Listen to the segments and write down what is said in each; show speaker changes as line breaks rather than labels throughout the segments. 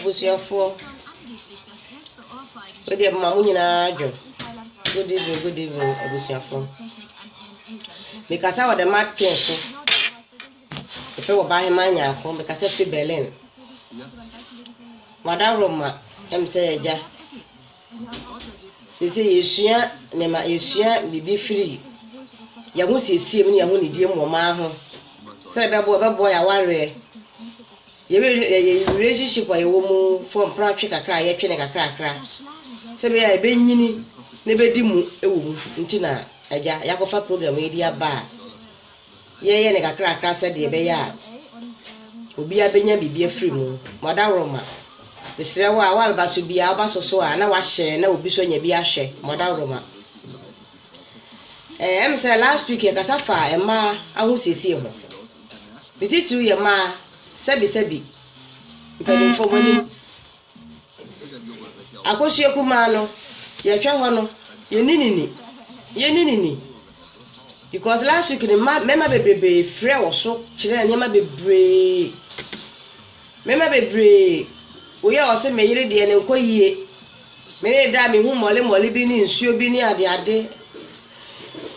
Busiafo. Good evening, Mamuna. Good evening, Busiafo. Because I was the mad king. If I were by Mania, because I feel Berlin. Madame Roma, say, ja. She say, you share, Nema, you share, be free. Yamusi, see me, Yamuni, dear Mamma. Say, boy, I worry. Your relationship with a woman from Prachic, a cry, a chin, a crack. Say, I been yini, never dimu, a woman, Untina, a Yakofa program, media bar. Yea, and a crack, said the Bayard. Ubi a benya be a free moon, Madame Roma. The Srawa, while Bass would be our bass or so, and I was share, no be so be a share, Madame Roma. I say last week, a Casafa, and ma, I will see him. It is you, ma. Sebi ipedi fo wani akosi ekuma no ye hwe ho no ye ninini because last week the mema bebrebe frɛ wo so kire ne ma bebre mema bebre wo ye o se meyire de ne nkoyie me ne da me hu mole bi ni nsuo bi ni ade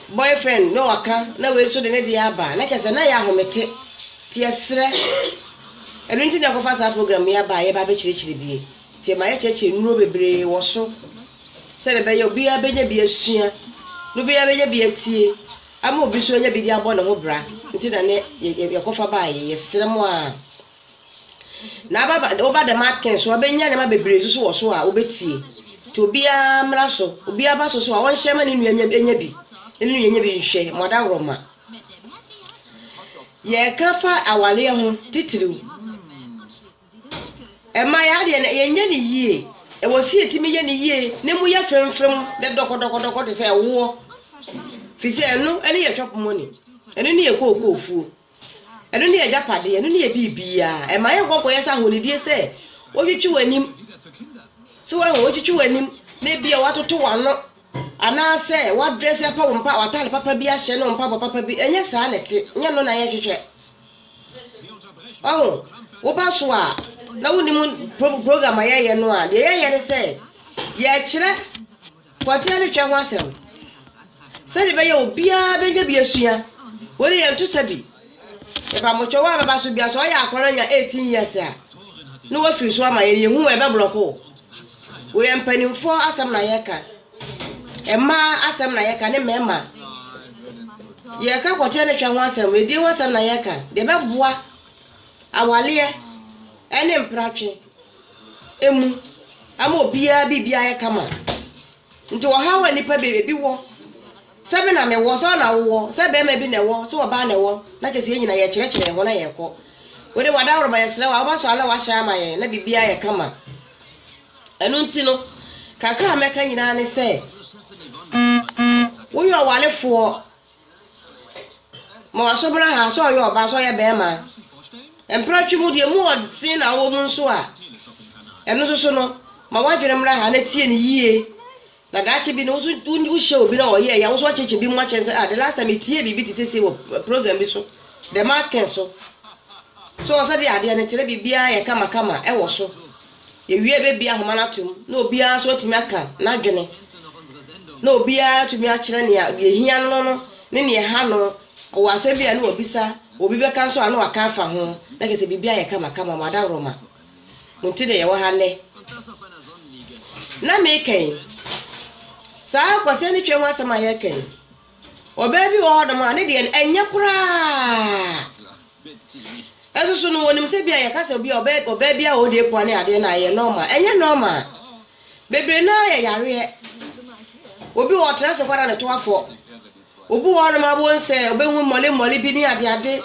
boyfriend no aka na we so de ne de aba na kese na ya homete tie sre Everything that goes fast program, ya ba be chiri bie. Tie ma ye cheche nuro bebre wo so. Se be ye obi a benya bie sua. No be ya benya bie tie. Ama obi so nya bi di abo na ho bra. Nti na ne ye kofa ba ye sere mo a. Na baba oba de market so benya ne ma bebre so wo so a obetie. Ti obi a mra so, obi aba so a won hye ma ne nu nya bi. Ne nu nya bi hye moda roma. Ye kafa awale ho titiriu. Emma ya de ye nya ne yie e wo si etimi ye ne yie ne mu ya fremfrem de doko de se wo fi se enu ene ye chop money enu ne ye kokofu enu ne ye japade enu ne ye bibia emma ye kokko ye sa honidie se wotwitwi wanim so wa wotwitwi wanim ne bia watoto wano ana se wa dress ya pa wompa watale papa bi a hye no mpa papa bi enye sa nete nya no na ye hwehwe wo ba so a na woni mun program ayeye no a de yeye ne se ye kire kwatia ne twa ho asem se de be ye obia be nya bi asua wori ye nto sabi e ba mo chowa ba so bia so ya akwara nya 18 years a no wa firi so ama ye hu e be bloko wo ye mpanimfo asem na ye ka e ma asem na ye ka ne mema ye ka kwatia ne twa ho asem e di ho asem na ye ka de be boa awale ene mpratwe emu ama obia bibia ye kama nti wo hawa nipa bi wo sebe na me wo so na wo sebe ma bi na wo so ba na wo na kese ye nyina ye kire ho na ye ko wode wada woro ma ye sere wa ba so ala wa hya ma ye na bibia ye kama enu nti no kakra meka nyina ne se wo yo walefo ma waso bra ha so yo ba so ye be ma empratwe mu de mu odsin na wo mu nso a eno so no ma wadwere mra ha na tie ne yie na dache bi no so wo hye obi na oye ya wo so cheche bi mu a chense the last time tie bi ti sese wo program bi so the market so so de ade ne tere bibia ye kama e wo so ye wie be bia homa na tum na obia so timi aka na dwene na obia tumi a kire ne ya hia no ne ne ha no wo asebia na obisa obi be kan so anu aka afa ho na kese bibia ye kama mada roma munti de ye wa hale na me kan sa kwate ni twa asama ye kan obabi wo hodom ane de enye kura esusu no wonim se bia ye ka se obabi a ode po ane ade na ye normal enye normal bebre na ye yare obi wo tra se kwara ne to afo obu wonu ma bo nse obehu mole bi ni ade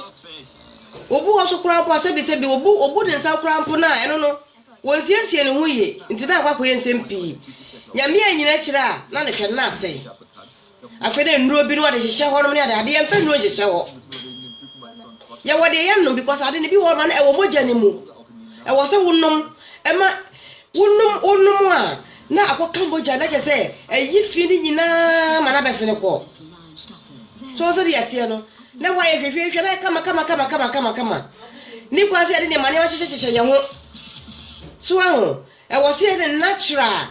obu wo so kura po sebi obu de nsa kura po na eno no wonsiesie ne huye nti na akwa koye nsempi nyame anyina kira na ne hwe na ase afede nduro bi no de hyehyɛ ho no ne ade ye mfa nduro hyehyɛ ho ye wode ye no because ade ne bi wo ma na ewo mogya ne mu ewo se wonnom ema wonnom a na akwa mogya na je se ayi fi ni nyina ma na besene ko so so de yatie no na wa ye hwehwehwe na kama ni kwase ade ne mane wa hyehyɛ ye ho so e was here the natural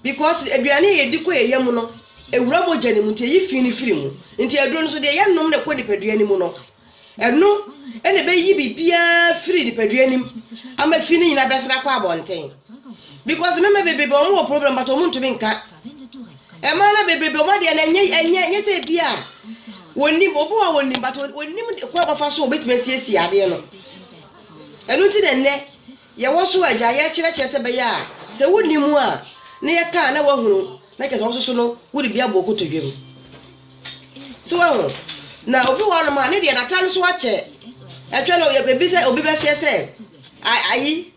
because aduane ye di ko ye yam no ewura moja ne mu nti yi fi ni firi mu nti aduro no so de yanom na ko ni paduane mu no eno ene be yi bibia firi ni paduane mu ama fi ni nyina besra kwa abonten because me bebe o mo problem but o mo ntumi nka e ma na bebe o ma de na enye se bia woni obo wa woni but woni ko abafa so obetime siesi ade no eno nti de ne ye wo so agya ye kire se be ya se woni mu a na ye ka na wahunu na kese wo so no wuri bia bo kotodwem so wo na obi wa no ma ne de na tan so ache etwe no ye bebi se obi be se ayi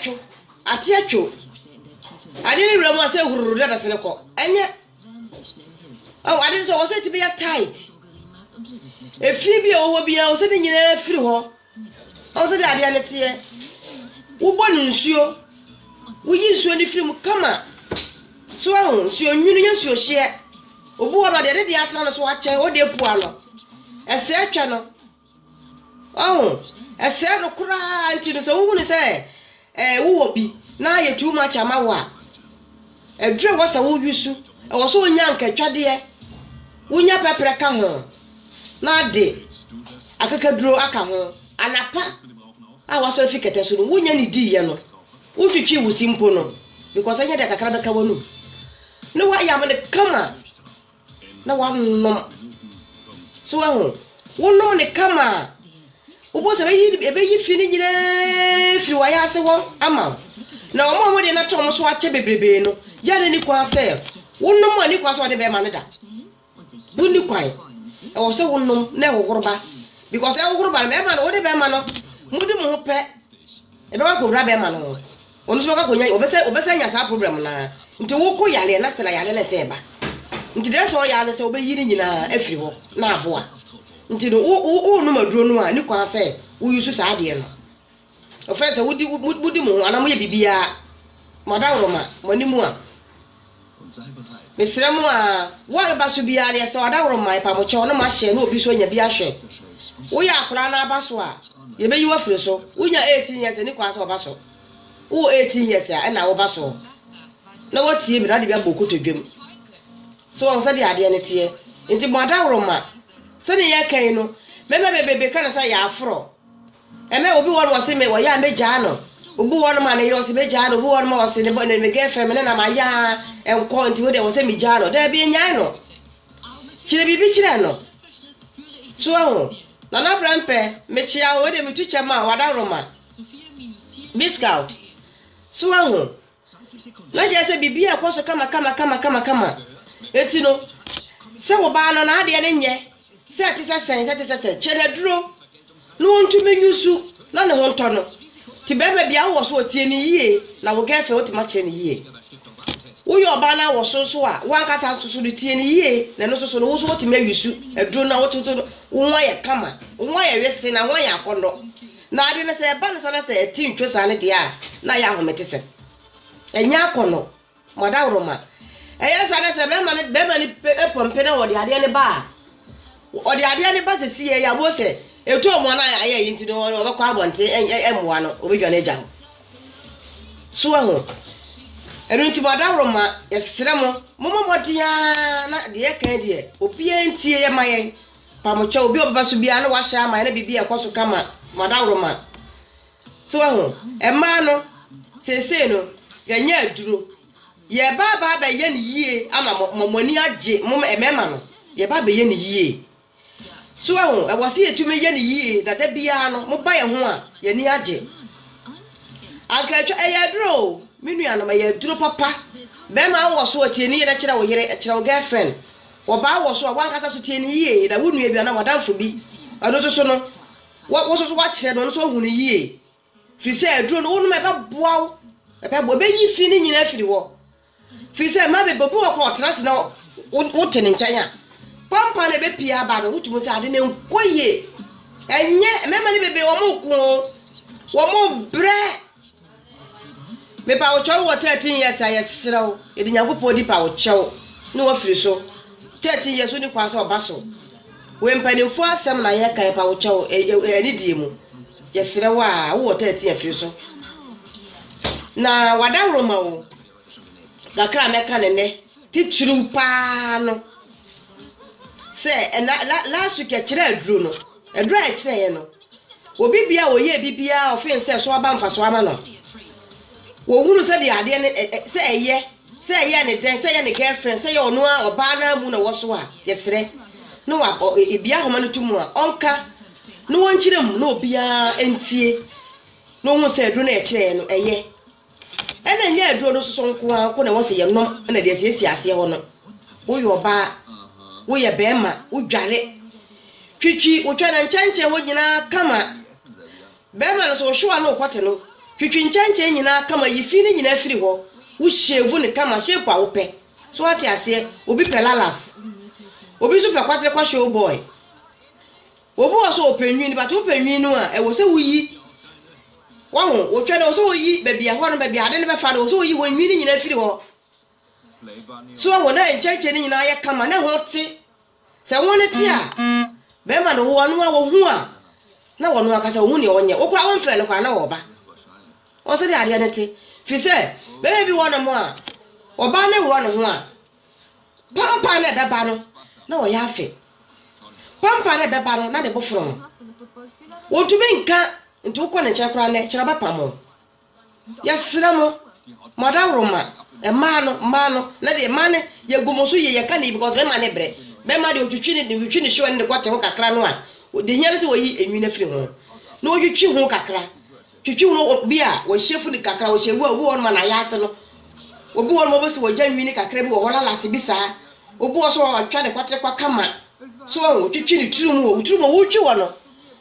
twu ate atwo ade ni wura mu ase hururu de besene ko enye ade so wo se ti be ya tight efi bi owo bia wo se de nyina firi ho wo se de ade ane tie wo bo nsuo wo yi nsuo ni firi mu kama so ahun nsuo nwunu nya nsuo hye obi wo no de atena no so ache wo de pu ano ese atwa no ese no kura anti no so wo ni se wo bi na ye too much amawa edre wo se wo yusu e wo so nya nkatwade wo nya pepre ka ho na de akakaduro aka ho anapa a wo so fikete so no wo nya ni di ye no wo twitwi wo simpo no because anya de kakra beka wonu no wa ya me kama na wa nom so ahun wo nom ne kama wo se be yi fi ni nyire fi wa ya se wo ama na o mo de na to mo so ache bebrebe no ya ne ni kwa se wo nom ani kwa so de be ma ne da wo ni kwa e wo se wo nom na wo goroba because e wo goroba be ma no wo de be ma no mu di mu pe e be wa ko bra be ma no onu so ka ko nya obese nya sa problem na nti wo ko yale na stela yale na se ba nti de so yale se obe yiri nyina afiri ho na aboa nti no wo no maduro no a ni kwa se wo yusu sa ade no o fe se wudi mu ana mo ye bibia madawroma monimu a mesremu a wo ba so bia re se wadawroma e pa mo che no ma hye na obi so nya bia hwe wo ya akura na aba so a ye be yi wa firi so wo nya 18 years ni kwa se oba so wo 18 years a na wo ba so na watie mi na de bia bokoto dwem so on sa de ade ne tie nti madawroma so ne ye kan no meme bebe kana sa ya afro eme obi won wo se me wo ya meja no obi won ma ne yo se meja no obi won ma wo se ne bo ne me girlfriend ne na ma ya enko nti wo de wo se meja no da bi nyan no kire bibi kire no so ahun na brampe me chia wo de me tuche ma wadawroma biscout so ahun na je se bibi akoso kama eti no se wo ba no na ade ne nye se ati se chere duro no ntu menyusu na ne ho nto no ti bebe bia wo so tie ni yie na wo gefe wo ti ma chere ni yie wo yo ba na wo so a wan kasa so di tie ni yie na no so no wo so ti meyusu eduro na wo to wo ya kama wo ya wese na wo ya akondo na ade ne se ba no so na se eti ntwosa ne de a na ya homete se enya akono madawroma eya sa na se be ma ni pompe na wo de ade ne ba o de ade ne ba se sie ya bo se etu omo na ya ye nti no wo kwa abonte emwa no obedwa na ja so ahu enu nti madawroma yesere mo modia na de ye kan de obi antie ye mayen pa mo cha obi obaba so bia na wa sha ma na bibia kwaso kama madawroma so ahu emma no sese no ye nya aduro ye baba ba ye ni yie ama momoni age mo emema no ye baba ye ni yie so ahu e wose etumi ye ni yie na da bia no mo ba ye ho a ye ni age akatwa e ye aduro minu ano ma ye aduro papa be ma wo so tie ni ye da kira wo yere kira wo girlfriend wo ba wo so a wan kasa so tie ni yie da wonu e bia na wadamfo bi ado so no wo so wa kire no so hu ni yie fi se aduro no wonu ma ba boawo e bo be yi fi ni nyina firi wo fi se ma be bobu wo ko trans na wo tene nchanya pampa ne be pia ba no wutumo se ade ne nkoye enye mema ni bebe wo mo ku wo mo bre me pa wo chowo 13 years ayesrew edi nyagopo di pa wo chew ne wo firi so 13 years oni kwa so oba so we mpanimfo asem na ye kai pa wo chew eni die mu yesere wa wo 13 afiri so na wadawro ma wo gakra meka ne titru pa no se last week e kire aduro no aduro e kire ye no obi bia oye bibia ofin se so aba mfa so ama no wo hunu se de ade ne se eye ne den se ye ne girlfriend se ye ono a oba na mu na wo so a yesere no wa bia homa no tumu a onka no won kirem no bia entie no hu se aduro na e kire ye no eye ena nya aduro no so nko a ko na wo se ye nom na de ase ase ho no wo yo ba wo ye bema wo dware twitwi wo twa na nchanche wo nyina kama bema no so hwa no kwate no twitwi nchanche nyina kama yifi ni nyina firi ho wo shevu ne kama shepu a wo pe so ati ase obi pelalas obi so pe kwate kwa show boy obi wo so openwi ni but openwi no a e wo se wo yi wahu wo twa na wo so wo yi bebia ho no bebia ade ne be fa no wo so wo yi wonwi ni nyina firi ho so wo na nchanche ni nyina ye kama na ho te se won ti a bema no wo no wo hu a na wo no akasa wo hu ne onye wo kwa won fe no kwa na wo ba o se de ade ne te fi se bema bi wo no mo a oba na wo no ho a pampa na da ba no na wo ya fe pampa na da ba no na de bofro no wo tumi nka nti wo kwa ne chekra ne chira ba pamo ya sira mo madawroma e ma no na de ma ne ye gumoso ye ka ne because bema ne bre bema de otwitwi ne show ne kwate ho kakra no a de hiare se wo yi enwi na firi ho na otwitwi ho kakra twitwi ho bi a wo hyefu ne kakra wo hyewu a wo ma na yase no obi wo mo bo se wo gya nwi ne kakra bi wo hola lase bi saa obi wo so wo twa ne kwate kwa kama so wo twitwi ne turum wo wo twi wo no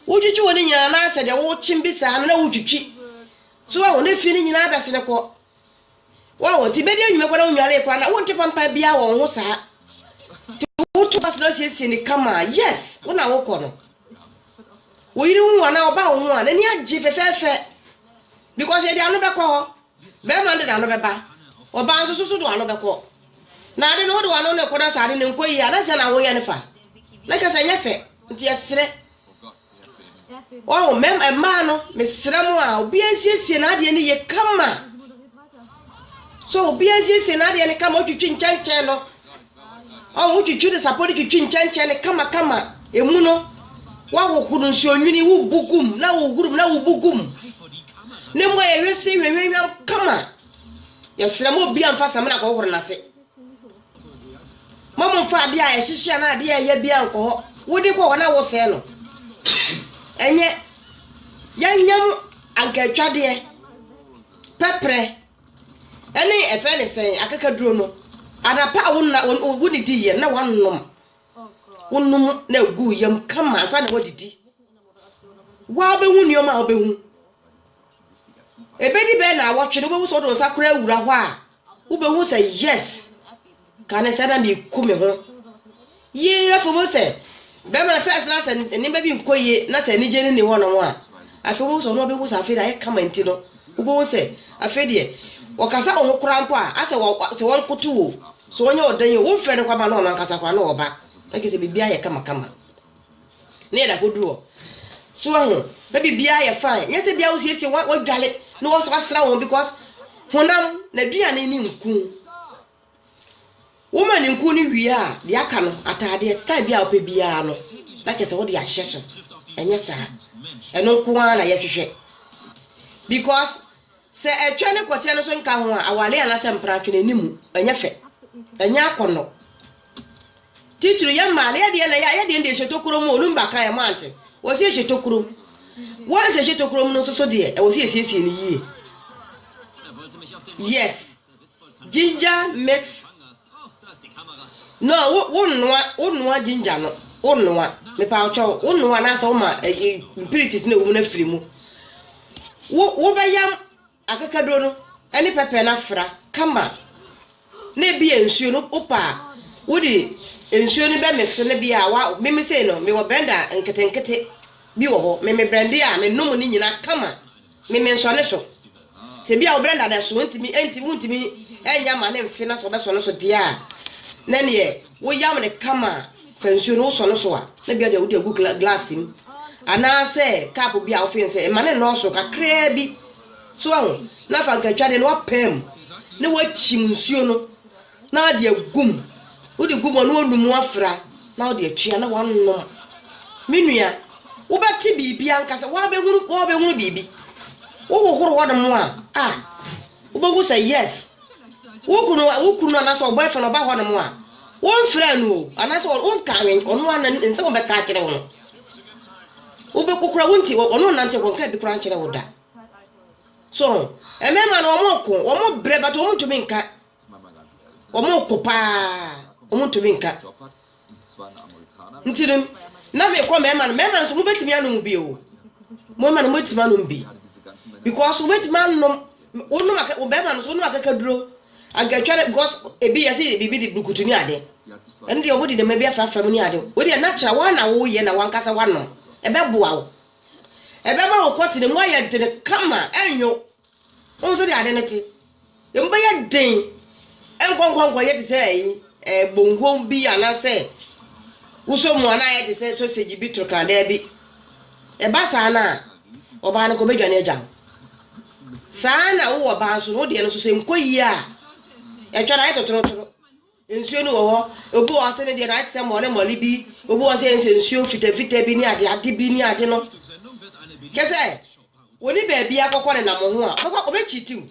wo twitwi wo ne nyina na ase de wo chim bi saa no na wo twitwi so wo ne fi ne nyina abese ne ko wo ti bedi anwume kwa na nwale kwa na wo nte pampa bia wo ho saa to pass no sie ni kama yes una woko no wo yiri hu ana oba wo a na ni agi fefefe because e di anu be ko be ma de anu be ba oba nso so do anu be ko na de no do anu ne ko da sare ne nko yi ana se na wo ye ne fa na ka se nyefe nti yesere wo mem e ma no mesere mu a obi ansiesie na de ne ye kama so obi ansiesie na de ne kama otwitwi nchanche no o twitwi de sapori twitwi nchanche ne kama emu no wa wo kuru nsi onwini wo bugum na wo gurum na wo bugum ne mo ye wese hwenhwen kama yesere mo bia mfa samana ko horo na se mama mfa ade a ehihia na ade ye bia nko ho wo de ko na wo se no enye yanyam anka twade pepre ene efe ne sen akaka duro no adapa woni di ye na wannom wonnum na gu yam kama asa na wodidi wa be hu nioma obe hu ebedi be na awotwe no be so do sakura wura ho a wo be hu say yes kan se na mi ku me ho ye afo se be ma first na se ni be bi nkoye na se ni je ni wono ho a afo wo so no be hu sa afi da e kama nti no wo be hu se afi de wakasa onwo kura mpo a ase won kotu wo so onye odan ye wo fre ne kwaba na ono nkasa kwa na oba akese bibia ye kama ne da koduo so ho na bibia ye fine nyese bia wo siesie wa dwale no wo so asra won because honam na duane ni nku wo ma ni nku ni wi a de aka no atade style bia ope bia no na kese wo de ahye so enye saa eno nku na ye hwehwe because se etwa ne kote no so nka ho a awale ana se mpra twe nanimu enya fe enya akono titru ya male ya de na ya de de shetokuro mu olumba kan ya mante wo se shetokuro wo se shetokuro mu no so de e wo se esiesie ni yie yes ginger mix no wo noa ginger no wo noa me pa ocho wo noa na so ma impurities na wo na firi mu wo bayam akakado no ene pepe na fra kama na bi ensuo no opa wodi ensuo ni be mix na bi a wa me say no me wo blender nkete bi wo ho me blender a me nom ni nyina kama me nso ne so se bi a wo blender da so ntimi enya ma ne mfe na so be so no so dia na ne wo yam ne kama fa ensuo no so no so a na bi a de wo de gu glass im ana say cap bi a ofin say ma ne no so kakra bi so ahụ na fa nkatwa de no apem ne wachim nsuo no na de agum wodi gum no onum afra na de atua na wannom menua wo beti bibi ankasa wa be hunu bibi wo horo wo dem a wo be say yes wo kunu na so boyfriend oba ho dem a wo mfra no ana so wo nkawen ono ana nse wo be ka kire wo wo be kokura wonti ono nante ko nka bi kura kire wo da so emema na omo bre but omo tumi nka omo kopa omo tumi nka ntirim na me ko mema so mo betimi anu bi o mo ma no mo betimi anu bi because mo betimi anu wonu maka o be ma no so wonu maka kaduro agatwa because ebi yasi bibi di bukutu ni ade ene de obodi de ma bi afrafa mu ni ade wo de na kira wa na wo ye na wankasa wano ebe boa wo ebe ma wo kwoti ne mo aye de kama enyo o so de ade neti e mba ya den enkonkon ye tete yi bonhom bi anase uso mu ana ye tete sausage bi trokada bi e ba sa na oba na ko bedwa na eja sa na wo oba so no de no so se nkoyi a e twara ye totoro nsuo no wo obu o se ne de na ite mo le moli bi obu o se nsuo fitafita bi ni ade bi ni ade no kese woni ba bia kokko ne na mo ho a kokko be chitiu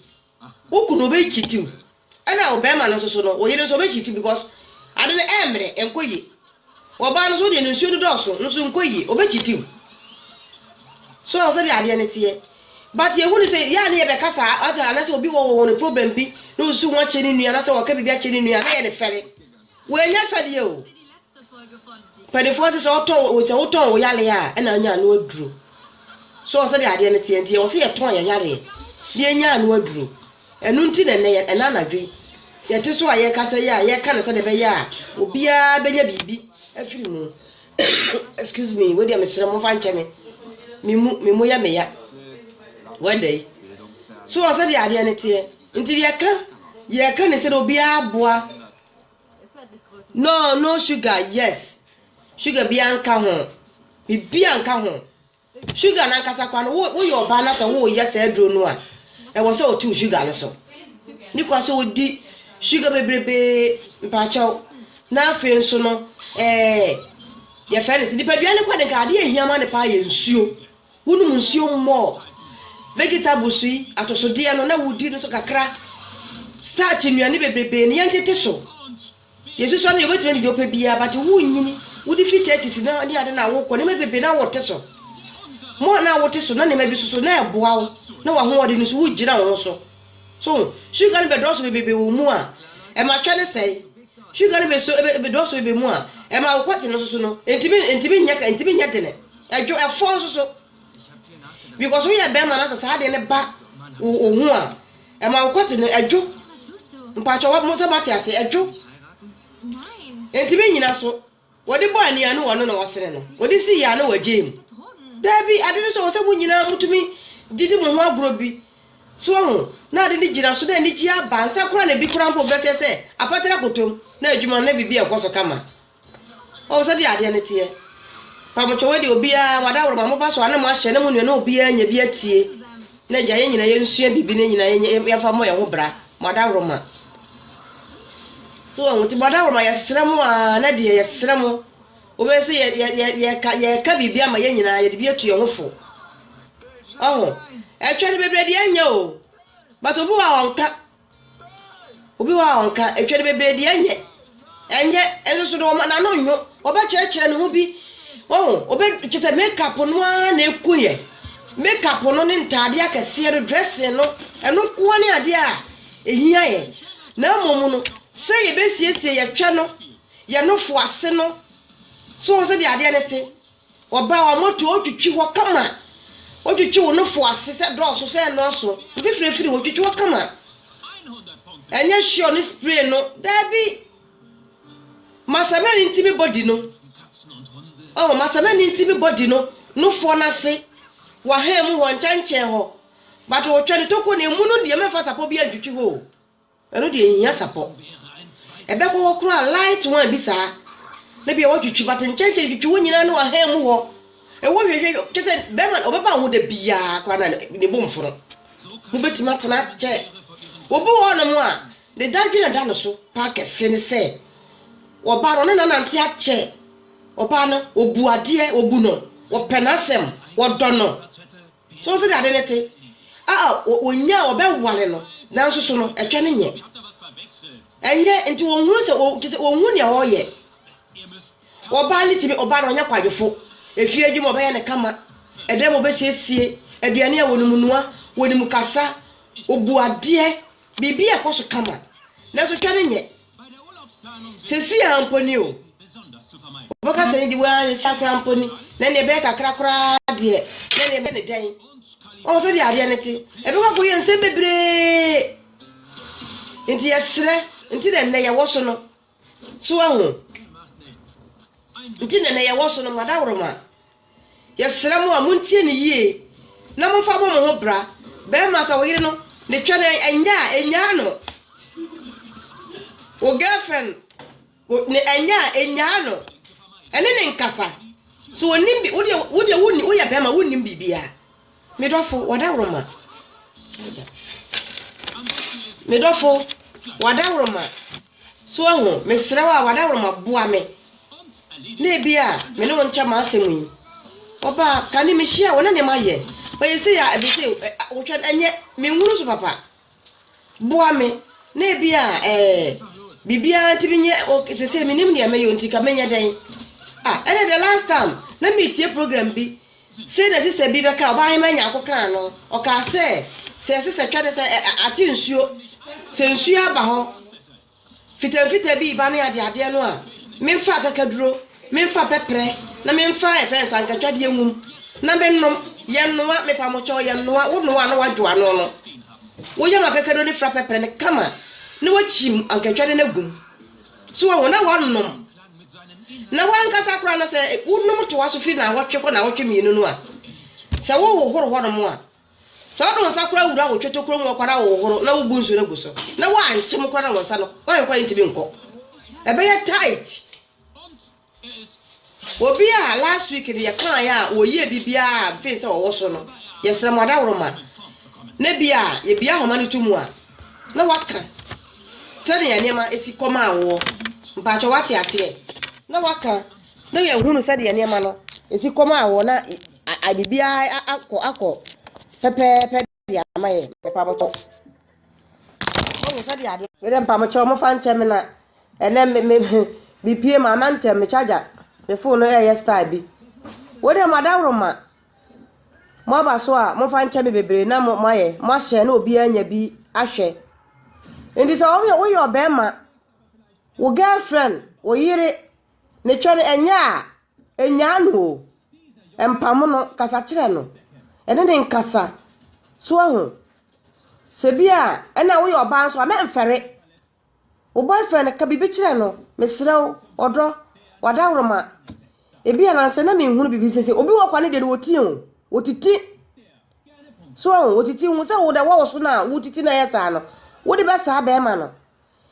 ukunu be chitiu ana obema no so no oyire so be chitiu because ade ne emre enkoyi oba no so de nsuo do doso no so nkoyi obe chitiu so o se de ade ne tie but ye hu ni se ya ne ye be kasa ata na se obi wo no problem bi no su won cheni nua na se wo ka bibia cheni nua na ye ne fere we nya fere o pede force so oton wo yale ya na anya no aduro so o se de ade ne tie ntie o se ye ton ye yare de nya no aduro enu nti ne ne ye na nadwe ye te so aye kasa ya ye ka na se de be ya obia benya bibi afiri mu excuse me we dey mesere mo fa nche me mimu ya me ya one day so o se de ade ne tie nti ye ka ne se do bia boa no sugar yes sugar bia nka ho bibia nka ho sugar na nkasa kwa no wo yo ba na se wo ye se adro no a e wo se o tu sugar no so ni kwa so odi sugar bebrebe mpachaw na afi nso no ye fa ne se dipadua ne kwa ne ka ade ehia ma ne pa ye nsuo wonu nsuo mo vegetables yi atosode no na wudi no so kakra starch nnuane bebrebe ne yentete so yesu so no ye betime di opa bia but wo nyini wudi fitatis na ni ade na wo ko ne mebebe na wote so mo na wote so na ne mebi so na eboa wo na wa ho ode no so wo gira wo so sugar ne be do so bebebe wo mu a e ma twa ne sei sugar ne be so be do so bebebe mu a e ma kwoti no so no entimi nya tene adwo e fo so because we are be man as sa de ne ba wo hu a e ma kwoti no adwo mpacho wa mo so mate ase adwo entimi nyina so wodi boy ne anu wono na wosere no wodi si ya no wagem dabi ade so wo se mu nyina mutumi didi mo ho agro bi so ho na ade ni gira so na ni ji aba nsa kura na bi kura mpo bese se apatera kotom na adwuma na bibi ekoso kama o so de ade ne tie pa mo chowedi obia wada woro mo ba so ana mo ahye na mo nua na obia nya bi atie na gya ye nyina ye nsua bibi na nyina ye fa mo ye ho bra wada woro ma so won ti wada woro ma ye sremo a na de ye sremo obese ye ka bibi ama ye nyina ye de bi atu ye ho fo oh etwere bebre de anya o but obi wa onka etwere bebre de anya enye enso do na no nyo oba kire ne ho bi oh obe kise makeup no na ekuye makeup no ne ntade akese re dressing no eno ko ne ade a ehia ye na momu no se ye besiesie ye twa no ye no fo ase no so se de ade ne te oba wa moto otwitwi ho kama otwitwi wo no fo ase se draw so se no so fifiri ho twitwi ho kama enye sure no spray no dabi masameni ntimi body no oh masameni ntimi body no fo na se wa hem ho nchanche ho but o twene toko ne mu no de mefa sapo bi adwitwi ho eno de ehia sapo ebe ko kura light one bi sa na bi o twitwi but nchanche twitwi wo nyina no wa hem ho wo hwehwe kete be man obeba ho da bia kwa na ne bomforo mo betima tena che obi wo no mo a de dadwe na da no so pa kese ne se oba no na nante ache oba no obuade obu no openasem wodono so se da de nete onya obewale no nanso so no etwe ne nye enye nti wonhuru se wonhu ne oye oba ni tibi oba no nya kwadwefo efie adwuma oba ye ne kama edem obesiesie aduane a wonumnua wonimu kasa obuade bibi akoso kama nanso twa ne nye sesi amponi o oboka se ndi wa sakra amponi na ne be kakra kra de na ne be ne dan o so di ade ne ti ebe ko ye nse bebre nti yesre nti de ne ye woso no so ahu nti ne ye woso no madawroma yesre mu a muntie ne yie na mo fa bo mo ho bra be ma so yire no ne twa ne enya no o girlfriend ne enya no ene ne nkasa so onim bi wode wonni wo ya be ma wonnim bibia medofo wadawroma medofo wadawroma so ahu mesrewa wadawroma boa me na bia me no ncha ma asemu oba kani me hia wona ne maye oyese ya ebise wotwa enye me nwuru so papa boa me na bia bibia tibinye sese me nim ne maye onti ka menya den ene the last time na me tie program bi say na sister bi beka oba hin manya akoka no o ka say sister twade say ati nsuo se nsuo aba ho fita bi ba ne ade no a memfa akakaduro memfa pepre na memfa efense anka twade enwum na bennom yennoa mepamocho yennoa wonoa na wadwoa no wo yema akakaduro ne fra pepre ne kama ne wachim anka twade na gum so wo na wannom na wanka sakura no se wonnom to waso firi na wotwe na wotwe mienu no a se wo horo hono mo a se odon sakura wura wo twetokuro mo kwara wo horo na wo bu nso reguso na wa anche mo kwara wonsa no o yekwa ntibi nko ebe ya tight obi a last week de yakan ya oyi bibia fe se wo so no yesre mo adawroma na bia ye bia homa no tumu a na waka tani ya niema esi koma awo mpacho wati ase na waka na ye hunu se de niema no esi koma awo na adibia akọ pepe ya amaye pepa boto o se de ade ere mpa mo cho mo fa nche me na ene me bipie ma mante me charger me phone no e style bi wode madawroma mo ba so a mo fa nche me bebre na mo aye mo ahye na obi anya bi ahwe ndi so wo yo obema wo girlfriend wo yire ne twere enya no empam no kasa kire no ene ne nkasa so ahu se bia ena wo yo ba so a me mfere wo boyfriend ka bibi kire no mesrew odo wadawroma ebia na se na me hunu bibi sese obi wo kwa ne de woti o wotiti so ahu wotiti hu se wo de wo so na wotiti na yesa no wo de be sa be ma no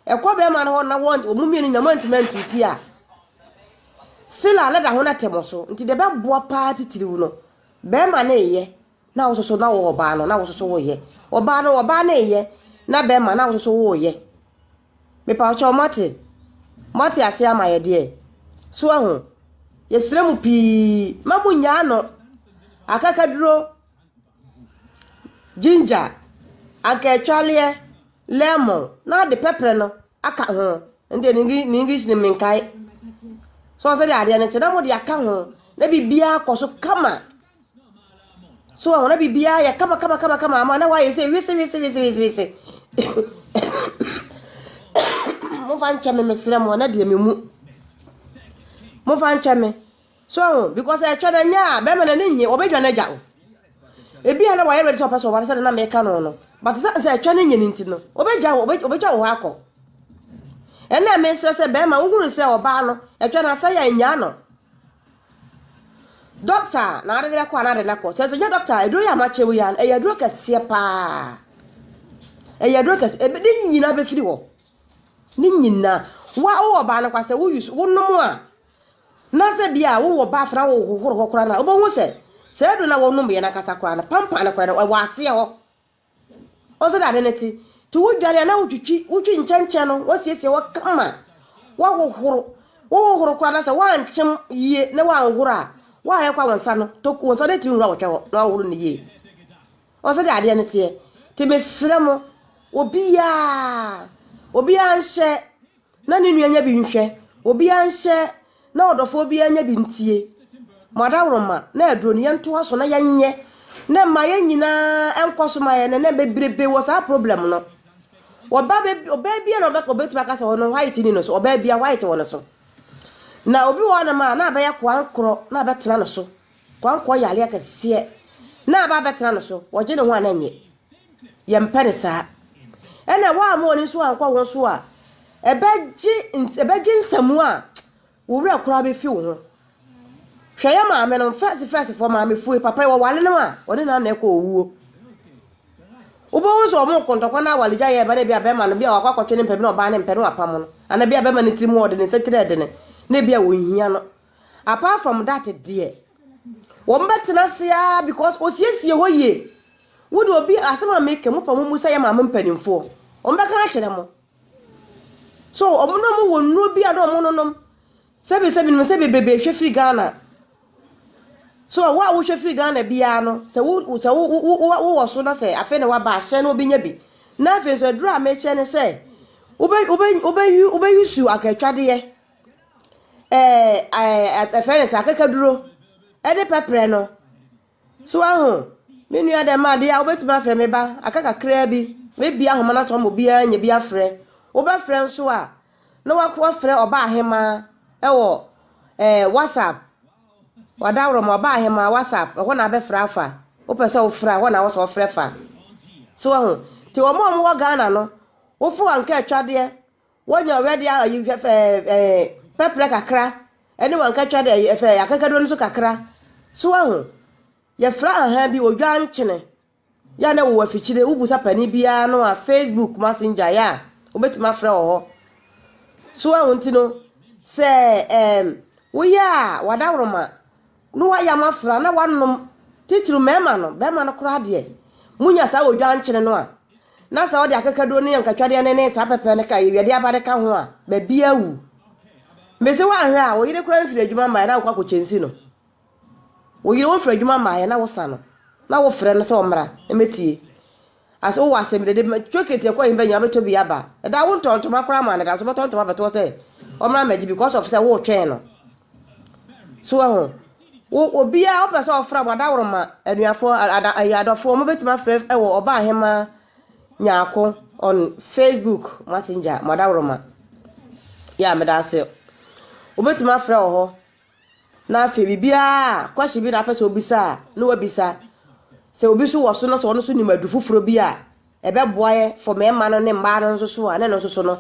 ekwa be ma no na wo omumieni nyamantima ntiti a sila ala da ho na temoso nti de be boa pa titiriwu no be ma na eye na wo so na wo ba no na wo so wo ye oba no oba na eye na be ma na wo so wo ye me pa cho mate ase ama ye de so ahu yesre mu pi mamunya no akakaduro ginger akechwalie lemon na de pepper no aka ho ndi ni English ni menkai so se de ade ne tena mo de aka ho na bibia koso kama so na bibia ya kama ama na wa yese wise mo fan chame mesira mo na de memu mo fan chame so because I try nya be me na nyi obedwa na ja o ebia na wa ready to pass over say na me ka no but say twa na nyi nti no obedwa wo akọ ena me se be ma wo se oba no etwa na say ya nya no doctor na ade kwa na ade na ko se so nya doctor edo ya ma chewu ya e ya duro kase pa e ya duro kase e be nyina be firi wo ni nyina wa wo oba no kwa se wo use wo nom a na se bia wo ba fra wo horo kokora na obo hu se do na wo no me na kasa kwa na pampa na kwa na wa ase ho o se da de neti to wo dwale na wo twitwi nchancha no wo siesie wo kama wo horo kwa na se wa nchim yie na wa horo wa ye kwa wonsa no to wonsa de ti hura wo twa na horo ne yie o se da de neti te mesre mo obia nhyɛ na ne nuanya bi nhwɛ obia nhyɛ na odofo obia nya bi ntie madawroma na aduro ne yento aso na yenye na ma yenyina enkoso ma ye na bebrebe wo sa problem no oba bia na obeko betu aka se wono white ni no so oba bia white wono so na obi wo na ma na abaya kwankro na abetena no so kwankro yale akase na aba betena no so woje ne ho ananye yempere saa ena wa ma oni so ankwa wo so a ebeji nsamu a wura kura be fi wo ho hweye ma me no first for ma me fu papa wo wale no a oni na na ko owuo ubo wo so mo kontokwa na wale ja ye ba na bia be ma no bia wakwa kwatwe ne mpem na oba ne mpem no apam no ana bia be ma ne timu ode ne setere de ne na bia wo hia no apart from that there wo mbetena sia because osiesie ho ye wo do obi asema make mo pa mo musa ye ma mpanimfo o mbeka a kire mo so omuno mo wonu bi ado mo nonom sebi me bebe hwe free Ghana so wa wo hwe free Ghana bia no se wo so na se afa ne wa ba hye no obi nya bi na afa so aduru a me che ne se obe yusu akatwade ye afa ne se akakaduro de pepre no so ahu me nua de ma de a obetima afre me ba akaka kra bi me bia homa na to mo bia nya bia afre oba frɛ nso a na wakwa frɛ oba ahema ewo WhatsApp wadawro mo oba ahema WhatsApp ho na be frɛ afa opese wo frɛ ho na wo so frɛ fa so ho ti wo mo wo Ghana no wo fu anka atwade wonya already ayi pepre kakra ene wanka atwade akakado nso kakra so ho ye fra aha bi odwa nkyene ya na wo afikyire ubusa pani bia no a Facebook Messenger ya obetima fra ho so ahunti no se wo ya wadawroma no wa ya mafra na wanom titru mema no kura de munya sa odwa nkyene no a na sa odi akakado ne yankatwade ne sa pepe ne ka yede abade ka ho a ba bia wu mese wa hwe a wo yire kura mfiri adwuma ma na kwa kyensi no wo yire wo mfiri adwuma ma na wo sa no na wo frɛ no se omra emetie as o wasem de chokete kwa himba nya beto bi aba da wo ntonto makora ma na da so beto beto se omra maji because of say wo twen no so ho wo obia o pese ofra gbadawro ma anuafo ayadofo mo betima frɛ wo oba ahema nyaako on Facebook Messenger madawro ma ya me da se o betima frɛ ho na afi bibia kwashi bi na pese obisa no wabisa se obi so woso no so no so ni madu fufuro bi a ebe boaye for me ma no ne mba no so a ne no so no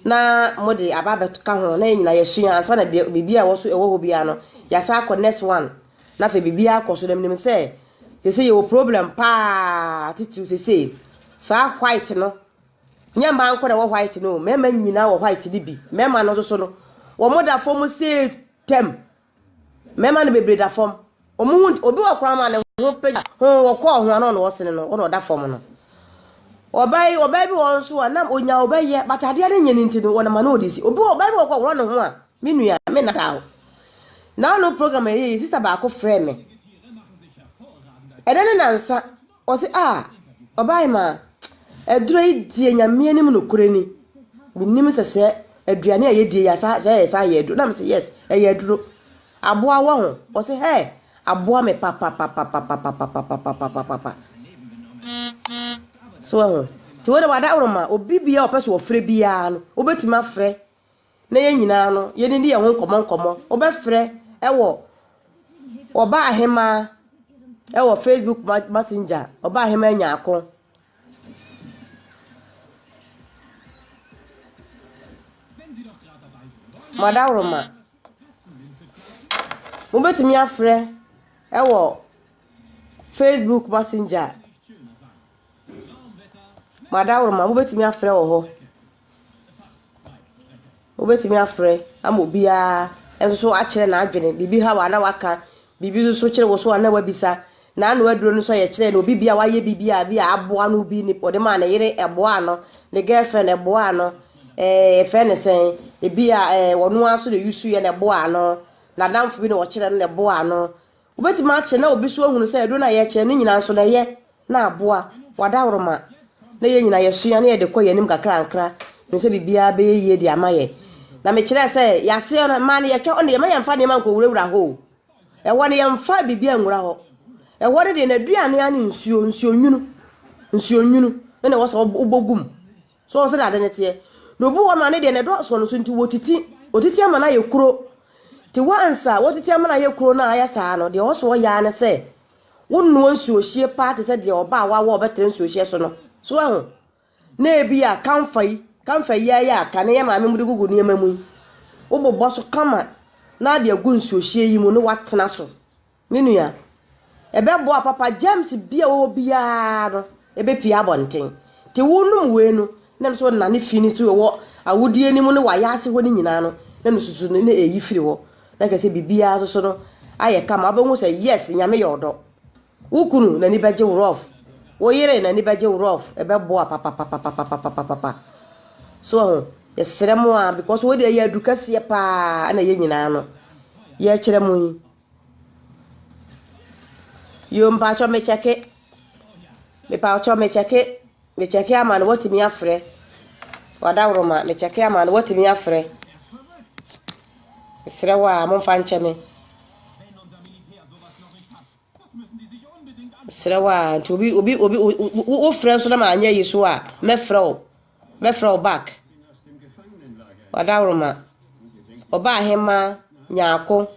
na mode ababet ka ho na nyina yesua ansa na bibia wo so ewo bi a no ya sa ko next one na fe bibia ko so dem se ye problem pa titu se sa white no nyamba anko na wo white no mema nyina wo white di bi mema no so no wo moda fom se tem mema no bebre da fom obi wa kwa ma ne ho page ho ko ho ano no wosene no ono da fom no obai bi won so na onya obai ye batade ne nyeni nti no wona ma no odisi obai bi ko wo no ho a menua me na dawo na no program ye sister ba ko frɛ me edene nansa o se obai ma eduro idie nyame anim no kurani binim sese aduane a ye die ya sa ye edu na me se yes ye eduro aboa wo ho o se aboa me papa so ti wo da wada uruma obi bia opese wo frɛ bia no obetima frɛ na ye nyina no ye ni ye ho nkomo obefrɛ ewo oba ahema ewo Facebook Messenger oba ahema nyaako mada uruma obetimi afrɛ ewo Facebook Messenger madawro ma obetimi afrɛ wo ho obetimi afrɛ amobia enso so akyere na adwene bibi ha wa na waka bibi so kyere wo so na wabisa na anu aduro no so ye kyere na obi bia waye bibi a bia aboa no bi ni ode ma na yere eboa no ne girlfriend eboa no efe ne sen bia wono aso de yusu ye na eboa no na damfo bi na wo kyere no na eboa no obeti ma kyere na obi so ahunu se edo na ye kyere ni nyina so na ye na aboa wadawroma na ye nyina ye sua na ye de koye nim kakra nkra no se bibia be ye di amaye na me kyerɛ sɛ yase no ma ne yɛtwa ɔne yɛma yɛmfa ne ma nkɔwurawura ho ɛwɔ ne yɛmfa bibia nwura hɔ ɛwɔ de na aduane ane nsuo nwunu na wɔ sɛ wobɔgum so wɔ sɛ dade ne teɛ na obi wɔ ma ne de na dɔ so no so nti otiti ama na yɛ kuro ti wansa wotiti ama na yɛ kuro na ayɛ saa no de wɔ so yɛ ne sɛ wonno nsuo hie paate sɛ de ɔba wa ɔbɛtre nsuo hie so no so aho na ebi a kamfa ya aka na ya maame mu de gugu ne mamu wobobɔ so kama na de agu nsuo hie yi mu no watena so menua ɛbɛbɔ a papa James bia wo bia no ɛbɛpia abɔnten te wonum we no na so na ne fini to wo awudie ni mu no wayɛ ase ho ni nyina no na no susu ne eyi firi wo na kase bibia so no ayɛ kama abɛhu sɛ yes nyame yɛ ɔdɔ wukunu na ni bɛgye rough wo yere na ni bɛgye rough ɛbɛbɔ a papa so yesere mo a because we dey education pa na ye nyina no ye kyere mo yi yo mpa cho me cheke ama no watimi afre wadawroma me cheke ama no watimi afre sere wa mo fa ncheme sere wa obi o frɛ so na ma anya yi so a me frɛ back wadawroma oba ahema nyaako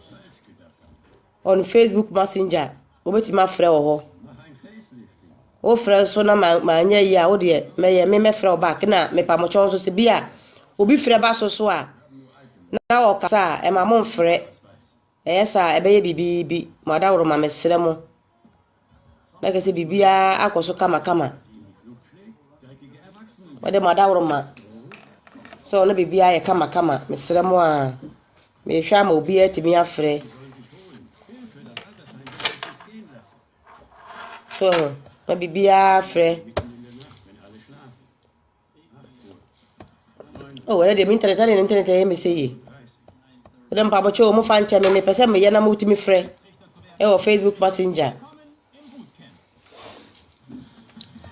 on Facebook Messenger obeti ma frɛ wo ho o frɛ so na ma anya yi a wo de me frɛ back na me pa mo chon so se bia obi frɛ ba so a na o kasa e ma mo mfrɛ sa ebe ye bibi wadawroma me sere mo na kase bibia akoso kama wade madawroma so no bibia ye kama mesere mo a me hwa ma obi atimi afre so no bibia afre wala de internet ye me sey wade mpa bocho mo fa nche me pese me ye na mo utimi frɛ o Facebook Messenger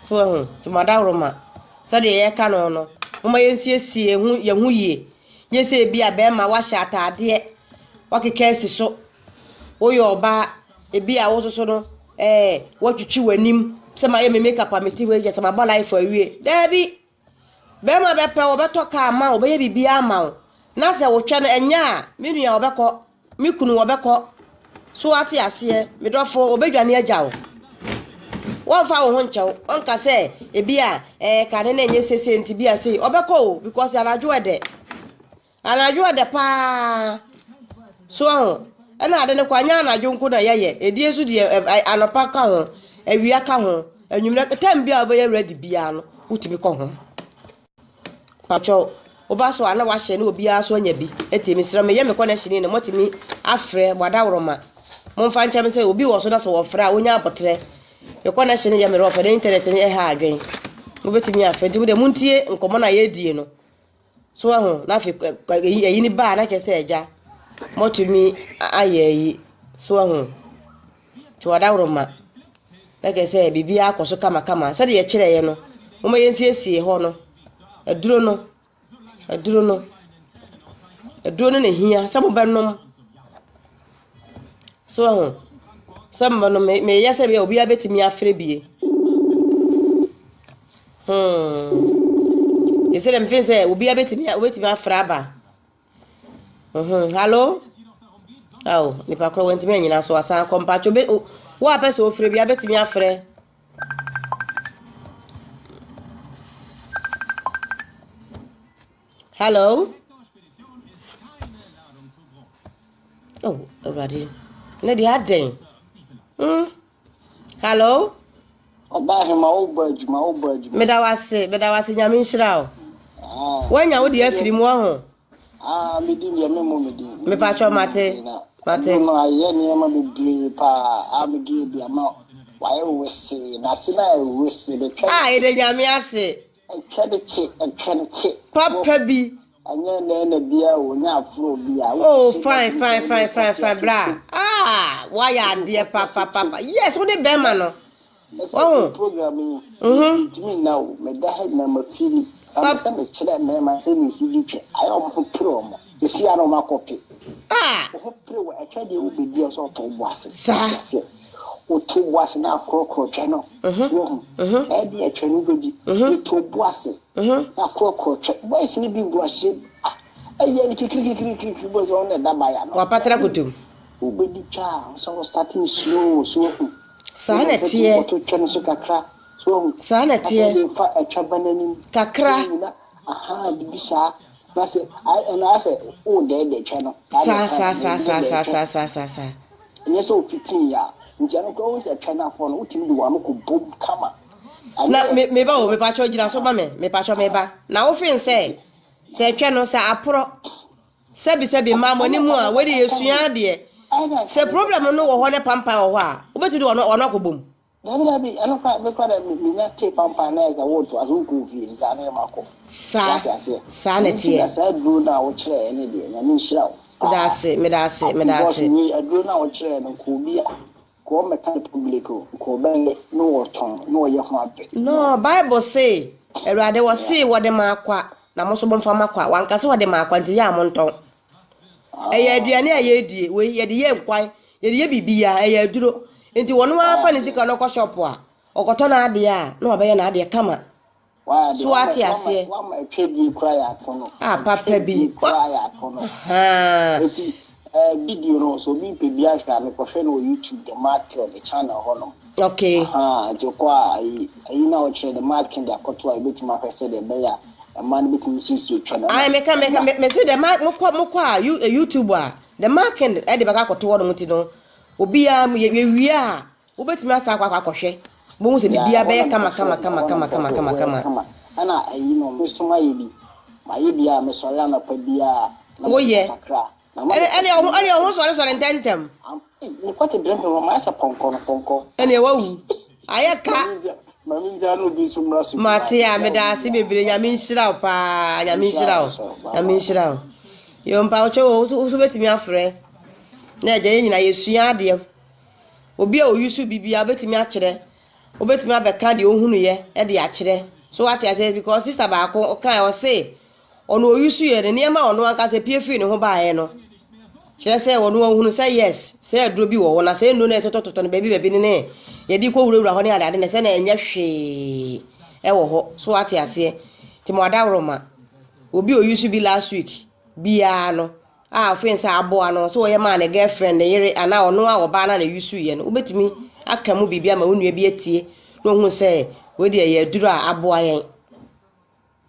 so to madawroma sade ye ka no mama yensiesie ye hu yie nyese bia be ma wa hya ataade wakeka si so oyo oba ebia wo so no watwitwi wanim se ma ye me makeup ameti we je se ma ba life awie dabi be ma be pe wo beto ka ama wo be ye bibia ama na se wo twa no enya me nua wo bekọ me kunu wo bekọ so ate ase me dofo obedwane agya wo won fa wo ho nchew onka se ebia ka ne enye sese nti bia sei obekọ because anajo ede pa so na ade ne kwanya anajo nko na yeye edie su de anopa ka ho awia ka ho anwumre tem bia obe ye ready bia no utimi kọ ho pacho oba so ana wa hye ne obi aso anya bi etimi sira me ye me connection ne motimi afre wadawroma momfa ncha me se obi wo so na so wo fra onya abotre your connection ya me ro for the internet ni ha adwen mo betimi afenti mo de muntie nkomo na ye die no so ahu na fe yi ni ba na kese eja motumi ayeyi so ahu ti wadawroma na kese bibia akoso kama se de ye kire ye no mo yensiesie ho no aduro no ne hia se mo benom so ahu some no me yese be obi abetimi afre bie yese dem fin say obi abetimi afre aba hello aw ni pa kro wentimi anyina so asan kompacho be wo apese ofre bie abetimi afre hello already lady aden hello
obahe ma obaju
medawase nyame nhyira o wanya wo de afiri mu ho
Midi me mumidi.
Me pacho mate. Mate.
No, I am a big pa. I'm give the amount. Why we say that's we say the
ede nyame ase. Papa bi.
Anya na bia wo nya afro bia.
Oh, fine, bra. Why are dear papa? Yes, what the bema no. Oh,
programming. Me now, me da head na ma feel. I'm say me chira me ma say me CDP. I am pro mo. You see I no ma copy. Ho pro e twa de wo be dia so to boase.
Sa.
O to boase na krokro twa no. E de e twa no godi. To boase. Na krokro twa. Boys ni bi boase. Aye ni kikiri boys on da ba ya no.
Wa patra kutum.
O be di twa so starting slow so.
Sana tie. Sana tie. Kakra.
Aha, bisa. Nase, I say, oh, de channel.
Sa.
Yes, oh, 15 ya. Njano ko always a channel for no timi do am ko boom kama.
Na me ba o me pa cho jira so ba me pa cho me ba. Na wo fin say twa no say apro. Sebi ma mo ni mu a we dey esua de. Se problem no wo ho ne pampa wo ho a obetu do ono akobom
dabi anoka be kwa me nya te pampa na eza wo to azu ko fi za na mako
sa na tie
sa dro na wo kire ene de nya me nhira wo
me da se
ni adro na wo kire no ko bia ko me kan public ko be no wo ton no ye ho abe
no bible say erade wo say wo de makwa na mo so bo mfa makwa wanka se wo de makwa nti ya mo nton eya aduane ayedie we ye de ye nkwan ye de ye bibia eya aduro enti wono afa ne sika no ko shop a okoto na ade a na obaye na ade kama so ati ase
wa ma twedi kura ya tono
papa bi
kura ya tono enti video no so bi pe bia hwa me ko hwe no YouTube the market the channel hono
okay
jokwa ayi na o chere the market the akoto a betima pese de beya man betimi sisi channel
me say the mokwa YouTube a the market e de baka akoto wo no muti no obi a ye wi a wo betimi asa akwa bo se bibia be kama
ana ayi no me so mayebi a me so ya na pa bia
oye ani o so ntentem
ni kwate brempe mo ma asa ponko
ani wawu ayeka
mami njano bi so mra so
matia me da se bebere nyame nhira pa nyame nhira yo mpa o chewo so betimi afre na eje nyina yesua ade obi a oyusu bibia betimi akire obetimi abeka de ohunu ye e de akire so what I say because sister ba ko kan o say ono oyusu ye ne niam ono anka se piefi ne ho baaye no kire say ono ohunu say yes say aduro bi wo na say no na etototo ne baby ne ye di ko wurawura ho ne ade ne say na enya hwe e wo ho so what I say ti mo adawroma obi oyusu bi last week bia no offense abo ano so ye ma ne girlfriend ne yere ana ono a wo ba na yusu ye no obetimi aka mu bibia ma wonu bi etie no hu say we de ye aduro a abo ayen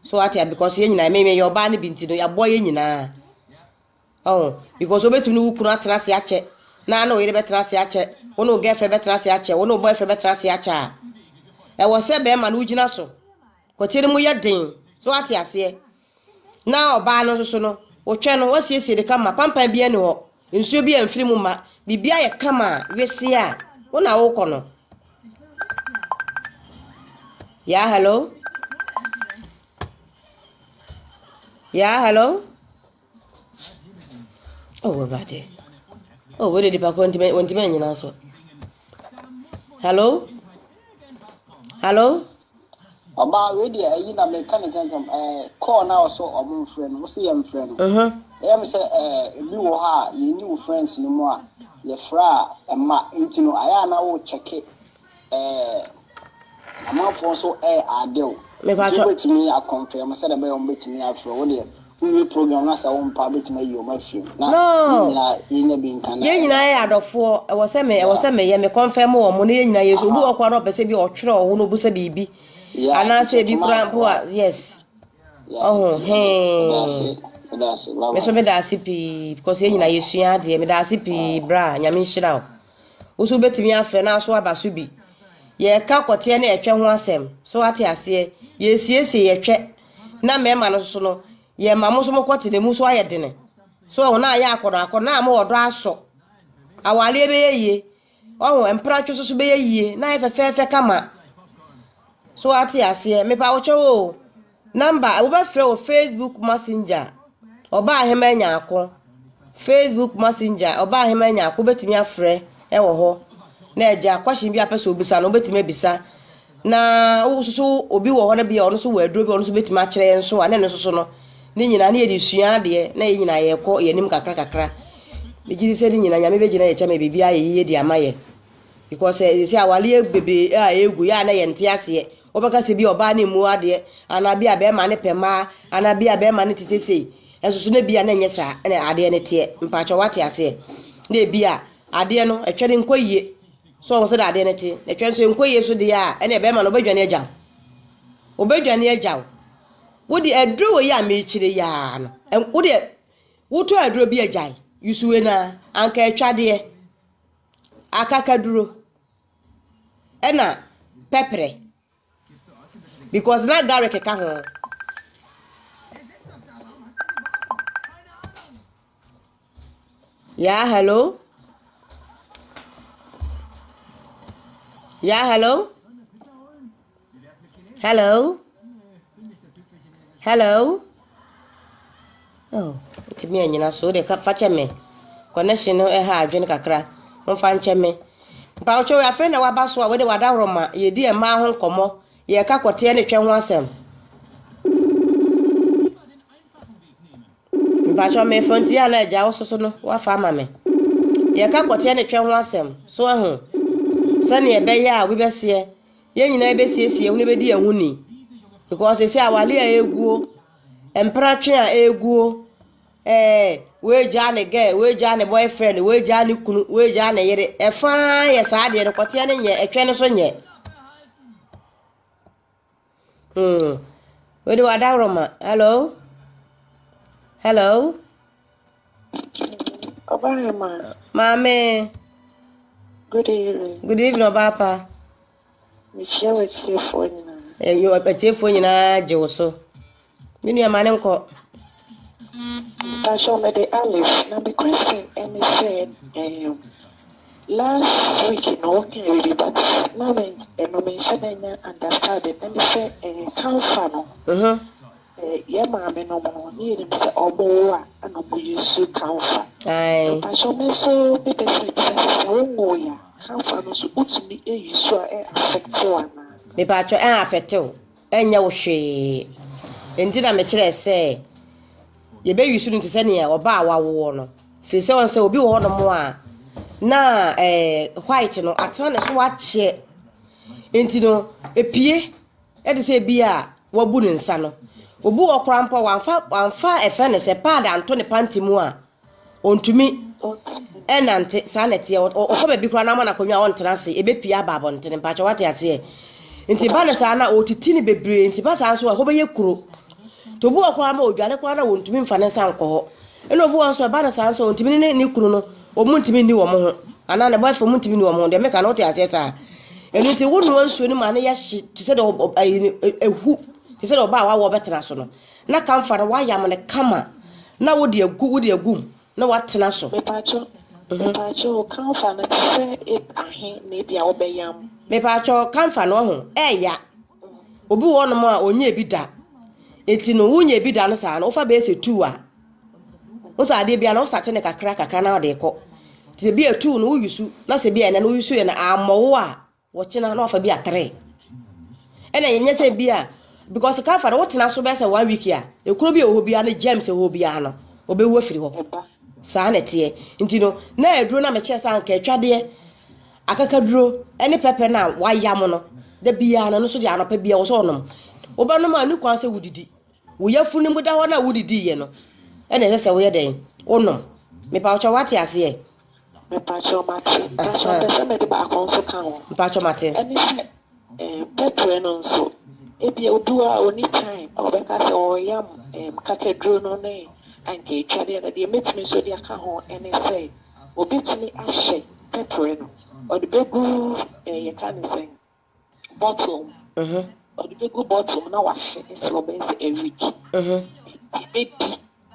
so atia because ye nyina me ye oba ne binti no abo ye nyina because obetimi no wukunu atrase ache na na oyere betrase ache wono girlfriend betrase ache wono boyfriend betrase ache e wo se be ma no ugina so ko tiri mu ye den so atia se na oba no so no otwe no wasiesie de kama pampa bia ne ho nsuo bia mfiri mu ma bibia ye kama wese a wona wo kono ya hello oh bade oh we de pa ko ntime nyina so hello
Oba we dey ayi na mechanic call na so omon friend no say am friend em say bi wo ha ye ni wo friends ni mo a ye fra ma intino aya na wo check amafo so adeo
me ba cho
betimi a confirm say da be on betimi afro wo dey we program na sa wo mpa betimi yi o ma fi na ye nya bi nkan
ye nyina ya adofo e wo se me ye me confirm wo mo ne ye nyina yesu obi wo kwa no pese bi o twere wo no bu se bibi ana se bi krampo yes me so me da sipi because ye nyina yesua de me da sipi bra nyame nhira wo so betimi afre na so abaso bi ye ka kote na etwe ho asem so ate ase ye siesie ye twe na mema no so no ye mamo so mokoti ne mu so ayedene so na ya akona ma odo aso awale be ye ohun empra twa so be ye na efefefe kama so ati ase me pa wo chewo number wo be frɛ o Facebook Messenger oba ahema nya akọ Facebook Messenger oba ahema nya akọ betimi afrɛ wo ho na eja kwashin bi apese obisa no betimi abisa na wo so obi wo ho na bia ono so wo aduro bi ono so betimi akere nso ane no so no ni nyina na ye disua de na ye nyina ye kɔ ye nim kakra ni gidi se ni nyina nyame begina ye chama bibia ye di amaye because say awale bebe a egu ya na ye nte ase obaka se bi oba na mu ade ana bia be ma ne pema ana bia be ma ne titese enso na bia na nyesa na ade ne te mpacho wate ase na bia ade no etwere nkoyie so wo se da ade ne te etwere so nkoyie so de ya na be ma no badwane agya obadwane agya wodi aduro wo ya me kire ya no wodi wuto aduro bi agya yusuwe na anka etwade akakaduro ena pepre because na garlic ka ho yeah hello oh it me nyina so de ka fache me connection no ha adwene kakra mo fa nche me pa ocho ya fe na waba so a we de wada roma ye di e ma ho nkomo ye ka kote ne twe ho asem pa cho me fonti ya na ja wo so no wa fa ma me ye ka kote ne twe ho asem so ahu sane e be ya we be se ye nyina e be siesie wo ne be di ehu ni because se awale a eguo empra twe a eguo we jane ge we jane boyfriend we jane kunu we jane yere e fa ye sa de ne kote ne nye etwe ne so nye we do wada roma hello
Obama.
Mame.
Good evening.
Good evening, Obapa.
Michelle with your phone.
You are a phone na Joso. Mini amane nko.
Pastor Mede Alice. Now the question and he said, last week you know working already, but now no mention any understanding. And he said, count funnel. Yeah, mamma, no more. Need him say, oh, boy, and no more use to count.
Aye.
Pastor me so better say, oh, yeah. Count funnel so put me a use to affect one.
Me patcho affect you. Enya wo hwe. Enti na me kire say ye be yusu nti se ne ya oba awawo no. Fi se won se obi wo no mo a na white no atena ne so wache. Enti no epie e de se bia wabu ne nsa no. Obu okra mpo wanfa efe ne se pad anto ne panti mu a ontumi enante sanete o ba bi kra na ma na konwa on trase e be pia aba ntene mpacho wate ase nti ba ne sa na otiti ne bebre nti ba sa so a ho be yekuro to bu okra ma odwane kra na wontumi mfa ne sa nko eno bu won so ba ne sa so ontumi ne kuro no o muntumi ni wo mo ho ana ne boy for muntumi ni wo mo de me ka na ote ase sa eno nti wonu ansuo ni ma ne ya hye ti se de ehu ti se de oba wa wo betena so no na kamfa na wa yam ne kama na wo de agum na watena so
me pacho kamfa na say it ahe na bia wo beyam
me pacho kamfa no ho ya obi wo no ma onye bi da eti no unye bi da no sa na ofa be se 2 a wo sa de bia na wo start ne kakra na de ko ti bia 2 no uyusu na se bia na no uyusu ye na amowo a wo chena na ofa bia 3 ena yenye se bia because kamfa na wo tena so be se 1 week a ekuro bia oho bia na James oho bia no obewu afiri ho saa na tie nti no na eduro na me che sa nka atwade akakaduro ene pepe na wayam no da bia no so dia no pa bia wo so onom obanom anu kwan se wudidi wo yafu ni mu da ho na wudidi ye no ene se wo ye den onom me pa ocho wate ase
me pacho mate pacho pese me de ba akonso kan ho
pacho mate
ene se pepe no so ebia odua oni time obeka se o yam kakaduro no ne anke twade na de metumi so de aka ho ene say obetumi ahye pepper no or the begu ye kan say bottle o the begu bottle na wahye so be say a week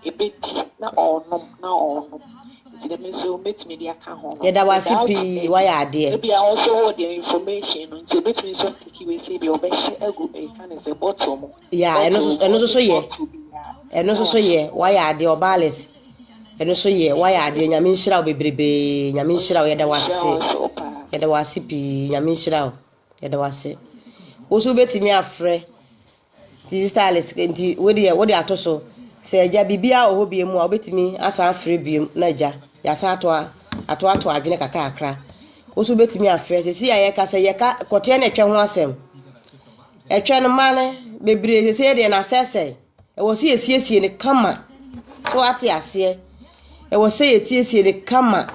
ebedi na onom nti dem so metumi dia ka ho
ye da wasipi wa ya ade
e bia also hold the information no nti metumi so pick we say bi obehye agu e kan say bottom mo
ya eno so ye wa ya ade obales eno so ye wa ya ade nyame nhira obebrebe nyame nhira o ye da wasipi nyame nhira o ye da wase wo so betimi afre ti stylist nti wo de atoso se eja bibia oho biemu a obetimi asa afre biem na eja ya sa ato adwene kakra wo so betimi afre se si aye ka se ye ka kote na etwe ho asem etwe no mane bebre se de na sese e wo se esiesie ne kama so ate ase e wo se etiesie ne kama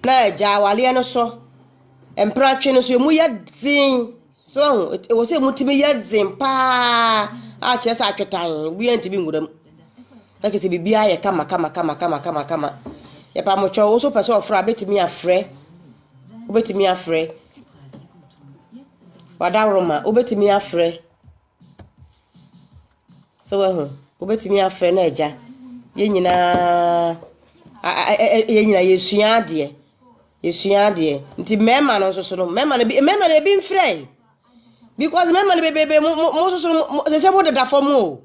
na eja wale no so empratwe no so mu ya dzin so e wo se mutimi ya dzin pa a che sa atwetan bi anti bi nguram like se bibia ye kama ye pa mo cho wo so pese ofra betimi afre obetimi afre wadawroma obetimi afre so we obetimi afre na eja ye nyina yesua ade nti mema no so no mema na bi mfre because mema na bebe mo so se mo de da fom o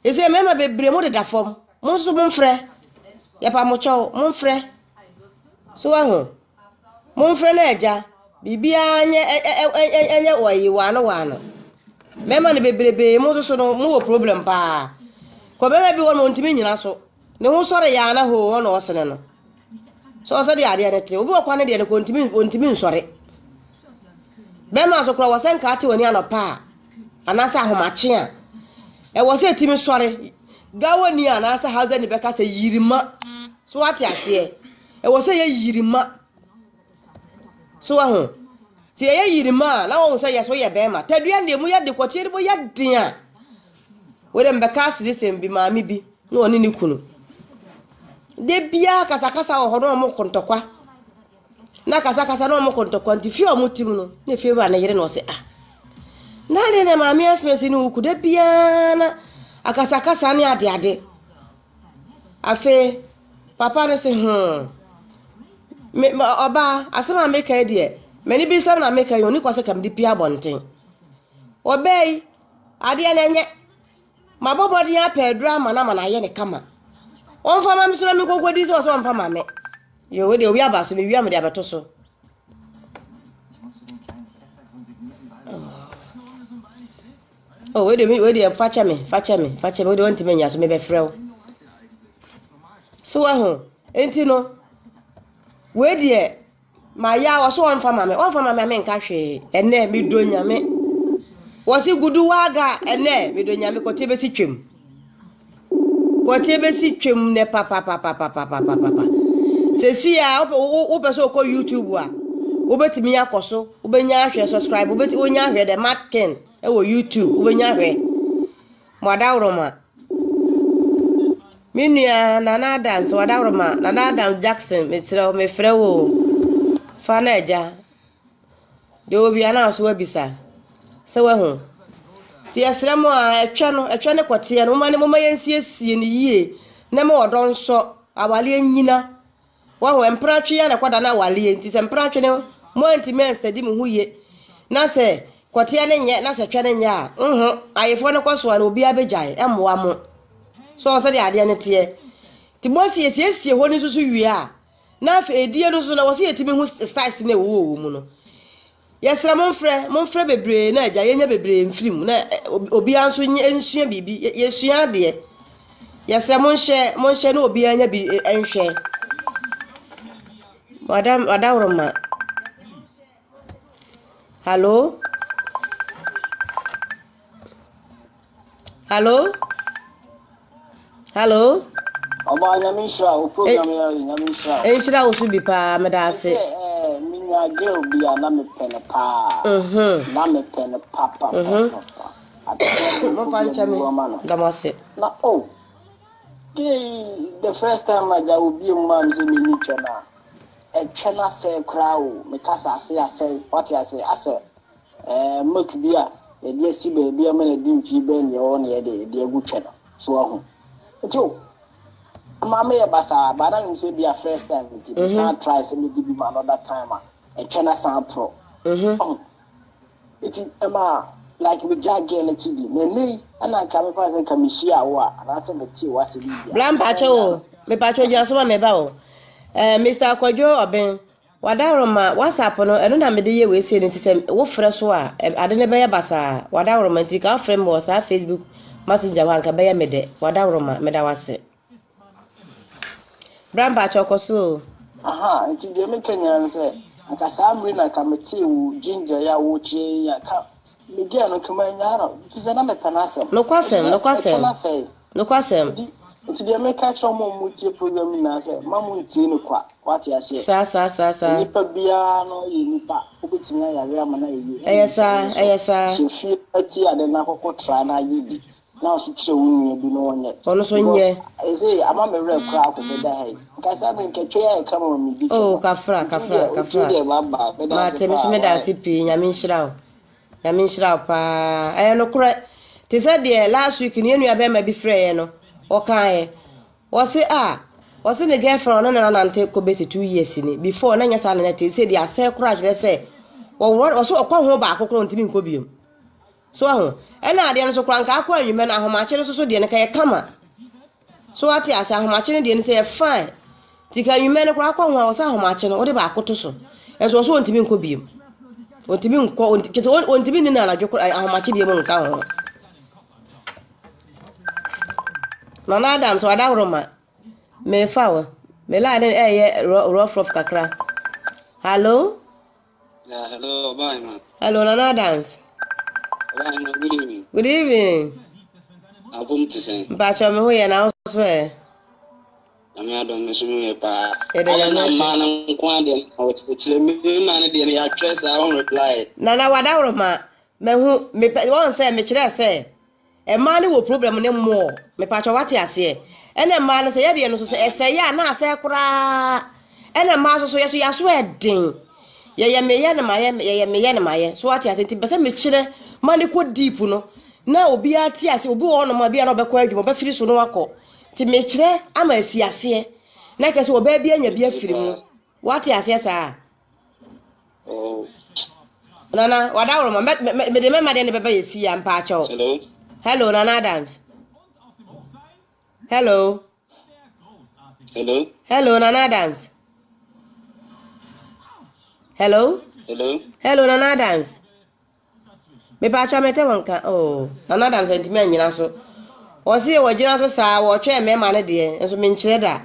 ese mema bebre mo de da fom mo so mo mfre ya pa mo cho mo mfre so wa mo mfre na eja bibia enye oyi wano mema na bebrebe mo so no mo problem pa ko bebe bi won ntimi nyina so ne ho sore ya na ho no osene no so de ade ade obi okwa ne de ne ko ntimi nsore bema so kro wosen ka ate woni anopa anasa ahomache a e wo se timi sore gawoni anasa haza ni beka se yirima so ate ase e wo se ye yirima so ho ti ye yirima na wo se ye so ye bema tadua ne mu ye de kwotire bo ye den a wo de mbeka asiri sembi maami bi na oni ni kunu de bia kasakasa wo hono mo kontokwa na kasakasa no mo kontokwa nti fi o mutim no na fi ba na yire no se na de na maami asmesi ni wuku de bia na akasakasa ni ade afe papa ne se oba asema meka e de mani bi sam na meka yo ni kwase kam de pia bonten obei ade na nye mabobodi ya pedra mana na ye ne kama onfa ma misira mi kokodi so onfa ma me yo we de obi abaso me wi am de abeto so oh we de facha me we de want me nya so me be frɛ so aho enti no we de ma ya wo so onfa ma me nka hwe ene mi do nyame wo si gudu waga ene mi do nyame ko tebe si twem ne papa se si ya wo peso ko YouTube a wo betimi akoso wo benya hwe subscribe wo beti onya hwe de Martin e wo YouTube wo benya hwe Wadawroma minua Nana Adams Wadawroma Nana Adams Jackson metira me frɛ wo fana eja de obi ana so wabisa se we ho ti yesra mo a etwa ne kote no mane mo mayensie ne yie na me odon nso awale anyina wa ho empratwe ya na kwada na awale nti se empratwe ne mo anti study mu huye na se kote ne nye na se twa ne nya ayefo ne kwaso na obi abegyae emmoa mo so se de ade ne te ti mo siesie ho ni susu wie a na fa edie no so na wo se yetimi hu styles ne wo mu no yesra mon frɛ bebre na agya yenya bebre mfirim na obi anso nsua bibi yesua de yesra mon hye na obi anya bi enhwɛ madam Wadawroma hello
Oba nyamisha o program ya nyamisha
enshira wo so bi pa medase
minya girl bi ana me pene pa na me pene papa
mo pancha me damase
na the first time I ja obi mam se me ni twena e twena se krao me kasa ase what you say ase mak bia e dia si be bia me na di mfi be ne o ne de agu twena so ho mama ye basa ba na say be a first time it san try say maybe be another time and try san pro it like we jagge na chidi na nei ana ka me pa say ka me shia wo ana say me ti wa se bi
blam pacho me pacho jia so me ba o Mr. Akwadwo Oben wadaroma WhatsApp no eno na me de ye we se ni ti wo frɛ so a ade ne be ya basa wadaroma ti ka frɛ mo sa Facebook Messenger wanka be ya me de wadaroma me da wase blam pacho ko so
nti de me kanya say aka samri na ka me ti wo ginger ya wo chi ya ka me ge no kuma nya na fi se na me panasem
no kwasem
nti de me ka cho mo tie program na say mamu tie no kwa wati ase
sa
nipa bia no yi nipa obetimi ya yare amana yi
eyesa
so fi ati ade na kokko tra na yidi na so kire wunye bi no onye
ono so nye
say ama me re kra ko be da hai nka sa me nke twe ya ka mo mi bi
kafra ma temi so me da sipi nyame nhyira pa no kura te say de last week ni enu abema bi frɛ ye no okae wose ne girlfriend no na nante ko besi 2 years ni before na nya sa na te say de asɛ kura kire sɛ wo so okwa ho ba akokoro ntimi nko biom so aho ɛna ade no so kura nka akwa anwume na ahomache no so de ne ka ye kama so ati asa ahomache no de ne say fine tika anwume no kura akwa ho a wo sa ahomache no wo de ba akoto so enso so ntimi nko biom ontimi nko ontimi ni na adwo ahomache biom nka ho Mama Adam so wadaroma me fawo me la den rough kakra. Hello?
Yeah, hello, bye man.
Hello Nana Adams. Good evening.
Abum to say.
Bacho me ho ye na so e.
Ami adom me so me pa.
E de ya
man nko de o chile me man de ya address I won't reply.
Nana wadaroma me hu me won say me kire say e ma ne wo problem ne mo me pa cho wate ase ene ma ne se ye de no so ese ya na ase kura ene ma so yeso yaso edin ye me ye ne ma ye so wate ase ti be se me kire ma ne ko deep no na obi ati ase obi wo no ma bia no be kwa adwuma be firi so no akọ ti me kire ama asi ase na ke so oba bia nya bia firi mu wate ase sa
Oh
Nana wadawro ma me de me de ne beba yesi ya mpa cho. Hello Nana Adams. Hello Nana Adams. Hello Nana Adams. Me pa cha mete wonka Nana Adams ntimi anyina so. O se wo gina so sa wo twa me ma ne de enso me nkire da.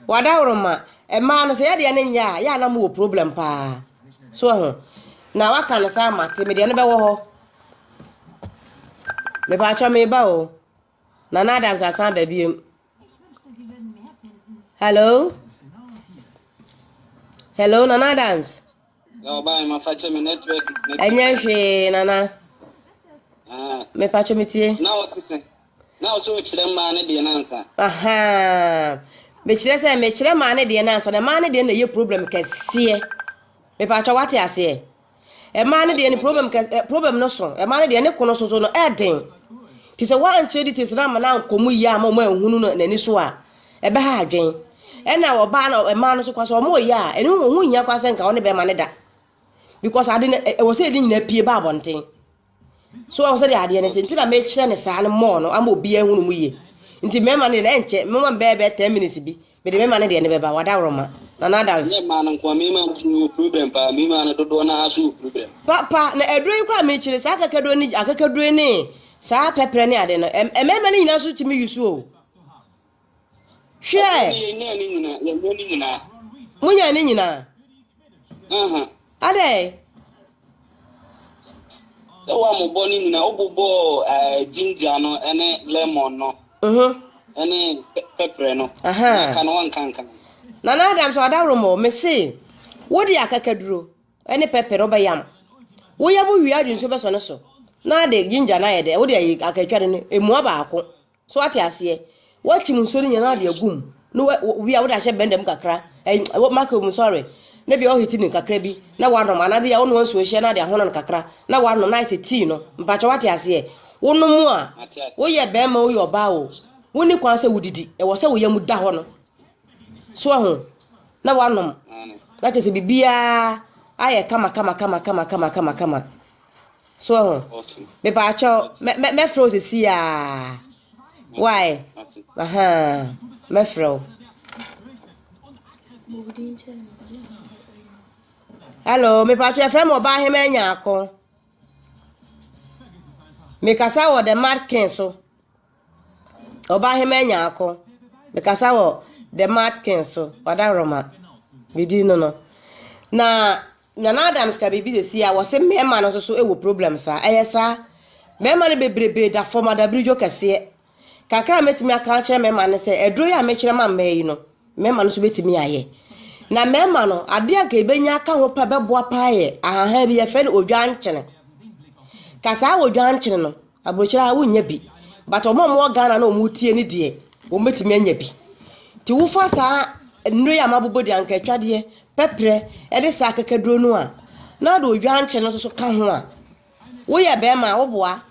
Wadawro ma e ma no se ye de ne nya ya na mo problem pa. So ho na waka no sa ma te me de ne be wo ho. Me pa cha me ba o. Nana Adams asan ba biem. Hello Nana Adams.
No ba ma fa che me network.
Enya hwe Nana. Me pa cha me tie.
Na o sise. Na o so kire ma ne de na nsa.
Me kire ma ne de na nsa na ma ne de na ye problem kese. Me pa cha wate ase. E ma ne de ni problem no so. E ma ne de ne kono so no eden. Ti se wan chedi ti sra ma na nkomu yi ama ma ehunu no nani so a e be ha adwen. E na wo ba na e ma no so kwa so mo yi a eni wo hu nya kwa se nka wo ne be ma ne da. Because ade ne wo se edi nyina pie ba abonten. So wo se de ade ne nti na me kire ne sa ne mo no ama obi ehunu mu yi. Nti me ma ne na enche me ma be 10 minutes bi. Me de me ma ne de ne be ba wada wroma. Nana Adams.
Ne ma nan kwa me ma tu problem pa me ma na dodo na asu problem.
Papa na edro yi kwa me kire sa akakadro ni sa pepre ne ade no emema ne nyina so timi yusu o hwe munya ne nyina ade
so wa mo boni nyina obobo ginger no ene lemon no ene pepre no kan wan kan
Nana Adams adawro mo me se wodi akakaduro ene pepre obayam wo yabo wi adun so be so ne so na de ginger na yede wo de akatware ne emu abaako so ate ase wachi munsori nya na de agum no wi a wo da hye bendem kakra maka mu sorry na bi o hiti ni kakra bi na wa no ma na bi a wo no nso hye na de ahono kakra na wa no nice tea no mpacho wate ase wono mu a wo ye be ma wo yo ba wo woni kwan se wudidi e wo se wo yam da ho no so ho na wanom na ke se bibia aye kama so ho me ba cho me froze si ya why me fro hello me pa cho frem oba he me nya akọ me kasa wo the market so oba he me nya akọ me kasa wo the market so oda roma bidi no na Adams ka bibi de sia wo se mema no so e wo problem sa eyesa mema ne bebrebe da forma da brijo kase kakra metimi aka kire mema ne se edro ya me kire ma mai no mema no so betimi aye na mema no ade aka ebenya aka ho pa beboa paaye aha bi ye fe ne odwankyene kasa odwankyene no abochira wo nya bi but omo Ghana na omo tie ne die wo metimi anya bi ti wo fa sa nre ya mabobodi anka twade pepre ede sa kakaduro no a na do odwanche no so ka ho a wo ye be ma wo boa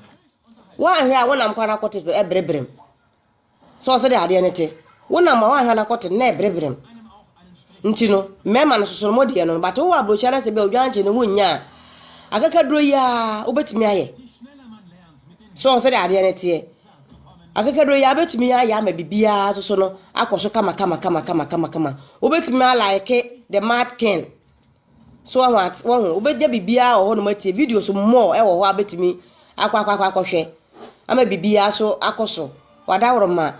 wo ahwe a wo nam kwara kote ebrebrem so de ade ne te wo nam wo ahwe na kote na ebrebrem nti no mema no so mo de no but wo abrochara se be odwanche no wonya akakaduro ya wo betimi aye so de ade ne te akakaduro ya betimi ya ma bibia so no akoso kama obetimi like the mad king so what won obedja bibia o ho no matie video so more e wo ho abetimi akwa ama bibia so akoso wadawro ma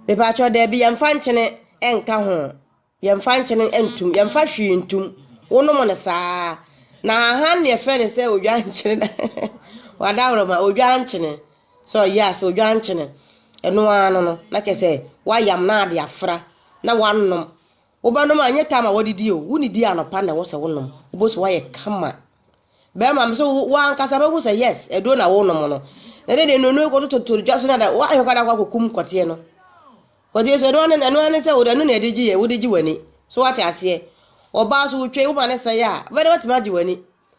beba cho de bi yemfa nkyene enka ho yemfa nkyene entum yemfa hwi ntum wono mo ne saa na ha ne fe ne se odwa nkyene wadawro ma odwa nkyene so yes odwa nkyene eno ano no na kese wayam na ade afra na wannom obanom anye tama wodidi o wuni di anopa na wo se wonnom oboso waye kama be ma so wan kasa be hu se yes edo na wonnom no na de no ko to just na da wa yo kada kwa kum kote no kote so no ne se wo da no na edigi ye wodigi wani so wate ase oba so twe wo ma ne se ya be de watima gi wani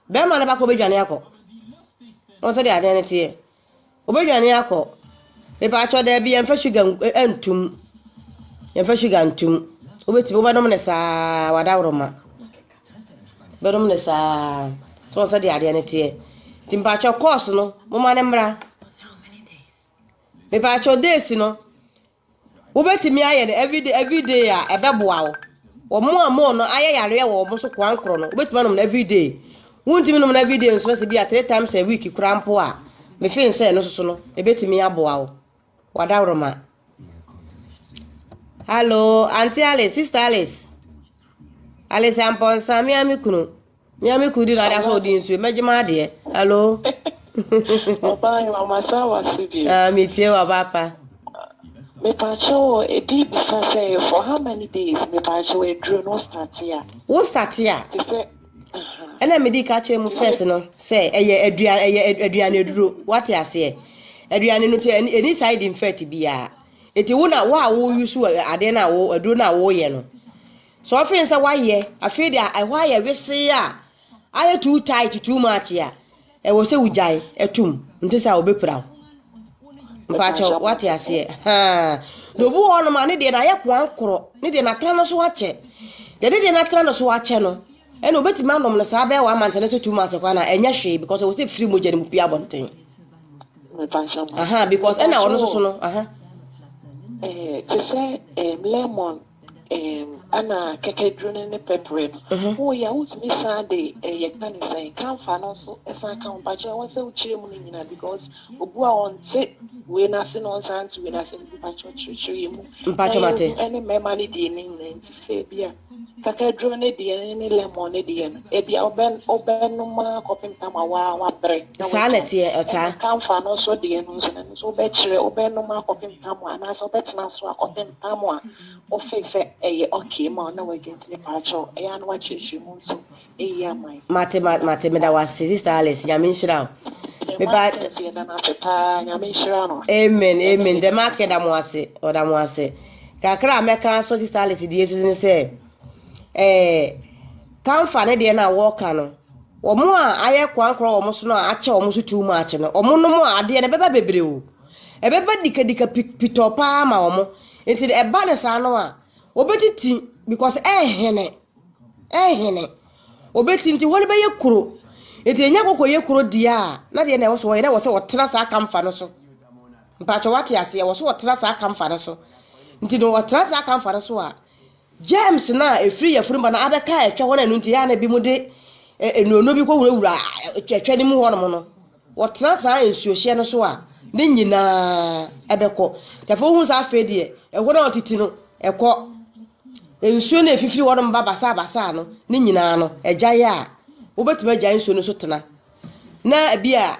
be ma na ba ko be dwane akọ won se de ade ne tie obedwane akọ be ba cho da bi emfa sugar entum yemfa sugar ntum obeti bo badom ne saa wadawro ma badom ne saa so so de ade ne tie timba cho course no mo ma ne mra be ba cho days no obeti mi aye ne every day a ebeboa wo mo no aye yare wo mo so kwankro no obeti manom na every day wunti minom na every day so se bia 3 times a week krampo a me fin say no so no ebeti mi aboa wo wadawro ma. Hello, Auntie Alice, Sister Alice. Alice ampon sa mi amikunu. Mi amikudi na da so di nsu mejima de. Hello.
Oba mama sa wasibi.
Mi tie wa papa.
Me pa cho e di bisa say for how many days me pa cho e draw no start here.
Wo start here? Ena me di ka che mu first no. Say eye aduane eduro. What you say? Aduane no te any side effect bia. Eti wona wo yusu ade na wo aduro na wo ye no so afin say waye afi de waye wese a aye too tight too much ya e wo se wujai etum nti say obepra mpacho what ya say ha do bu ono ma ne de na ye kwankoro ne de na tra no so wache de na tra no so wache no e no betima nom no sa be wa man tane too much kwa na enya hwe because wo se free moja ni mupia bonten because e na ono so no
to say lemon ana kekedru ne pepper no ya utumi sande ye kan say kan fa no so esan kan ba je won say uchire mu nyina because obu a on say we na se no san to we na se ba chire mu
mpacho mate
ene mema ni di ni nti say bia kekedru ne di ne lemon ne di no e bia oben no ma kopim tama wa bre
sanity e sa
kan fa no so di no so be chire oben no ma kopim tama na so betina so akopim tama o face okay ma na we get the pacho e an wa chichi mu so ya mai
mate me da wa Sister Alice ya min shira me ba amen the market da mo ase kakra meka so Sister Alice di Jesus ni say kan fa ne de na work no omo a aye kwankro omo so no ache omo so too much no omo no mo ade na beba bebre o ebeba dika pitopa ma omo enti eba ne sa no a obetiti because hene obeti nti woni be ye kuro enti enya kokko ye kuro dia na de na wo so ye na wo se wo tena sa kamfa no so mpacho wate ase wo so wo tena sa kamfa no so nti no wo tena sa kamfa no so a James na efiri ya furumba na abeka etwa wona nu nti ya na bi mu de enono bi ko wurawura twetwe ni mu ho no no wo tena sa ensuo hye no so a ne nyina ebeko tafo hu sa afa de ehwo na otiti no ekọ ensuo na efifiri wo no basa no ne nyina no egya ya obetuma gya ensuo no so tena na bia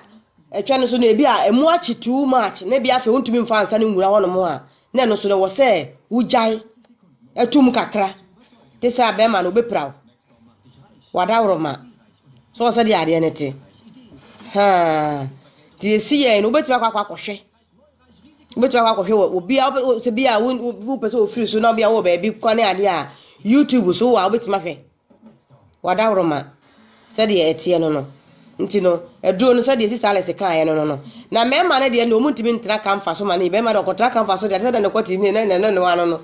etwa no so na bia emu achi too much na bia afa wontumi mfa ansa ne nwura wo no mo a na no so no wo se wujai etum kakra tesa be ma no bepraw wadawroma so se de ade nete ha ti esi ye no betu akwa kwahwe betu akwa kwahwe obi a se bia wo pese ofiri so na bia wo ba bi kwane ade a YouTube so wa betu mahwe wadawroma se de etie no ntino eduo no se de sister Alice kan ye no na mema na de no muntimi ntra kamfa so ma na be ma de kotra kamfa so de se de no kwati ni na no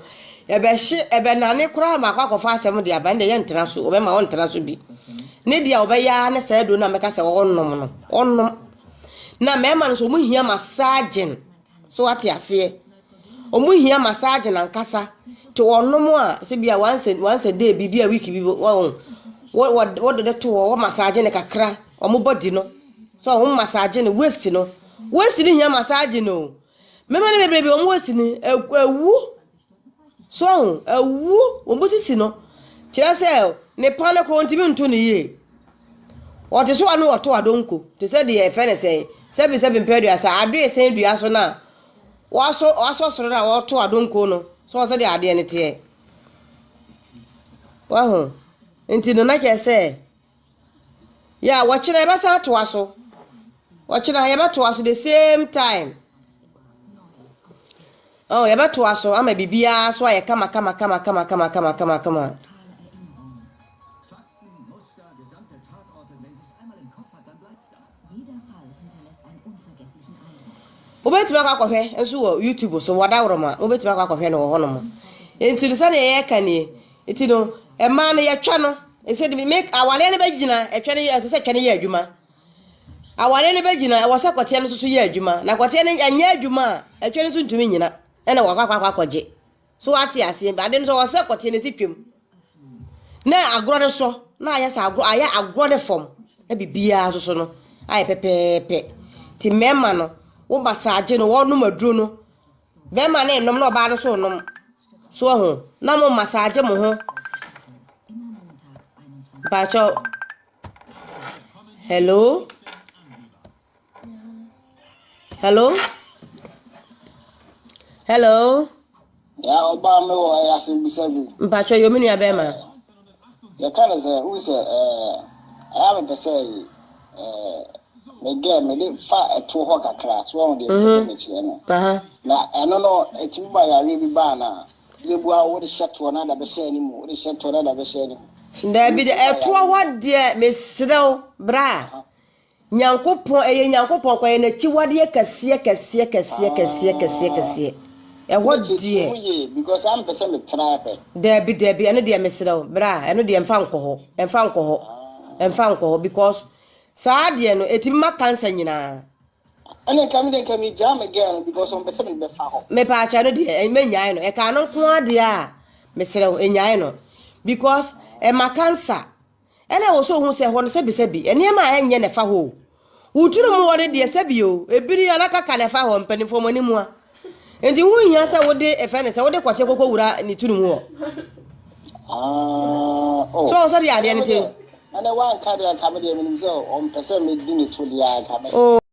ebe nane kura ma kwakofa asem de aba nde ye ntra so obe ma won ntra so bi ne dia obe ya ne sa do na meka se wonnom no onnom na mema no so mu hia massaging so ate ase omu hia massaging ankasa to onnom a se bia once a day bibia week bi what do to wo massaging ne kakra omu body no so omu massaging waist ni hia massaging no mema ne bebrebe omu waist ni ewu so awu ombosisi no kira se ne pane ko ntimi nto ne ye o te so anu oto adonko te se de e fe ne se sebi mpedu asa adu esen dua so na waso soro na oto adonko no so se de ade ne te wa ho enti no na ke se ya wachira ba sa to aso wachira ya ba to aso the same time. Oh, ya beto aso ama bibia so aye kama. Obetima kwa kohwe enso wo YouTube so wadawroma obetima kwa kohwe no ho no mo. Enti se na ye kanie enti no e ma na ye twa no e se de make awale ne bagina e twa ne ye se twa ne ye adwuma. Awale ne bagina e wo se kote ne so ye adwuma na kote ne anya adwuma e twa ne so ntumi nyina. Ena wakwa kwaje so ati ase ba de so wose kote ne sipem na agro so na aya sa agro de form e bibia so no aye pepepe ti mema no wo massage no wo no maduro no bema na enom no ba no so nom so ho na mo massage mo ho ba cho hello
ya oba me wo ya se bisabi
mpacho yo menu abema
ya kana se u se I be say me get me dey fa eto ho kakra so won dey me chire no na eno no etimba ya re bi ba na lebu a wo de sheto na da be say ni mu wo de sheto na da be say ni
nda bi de eto ho de me srew bra nyankopon nyankopon kwa na chiwade kase ewo die
because am person me try
debi eno de mesrew bra eno de emfa nko ho because saa de no etimma cancer nyina
ene kami jam again because on person me fa ho
me pa cha no de me nyae no e ka no ko ade a mesrew enyae no because e ma cancer ene wo so hu se ho no sebi ene ma enye ne fa ho uturu mu wode de sebi o ebiri anaka ka ne fa ho mpanifo mani mu a enti hu hia se wode efe ne se wode kwache kokko wura ni turu mu ho so so de ade ne te
ana wan ka de ka be de me so on person me di ni to dia ka be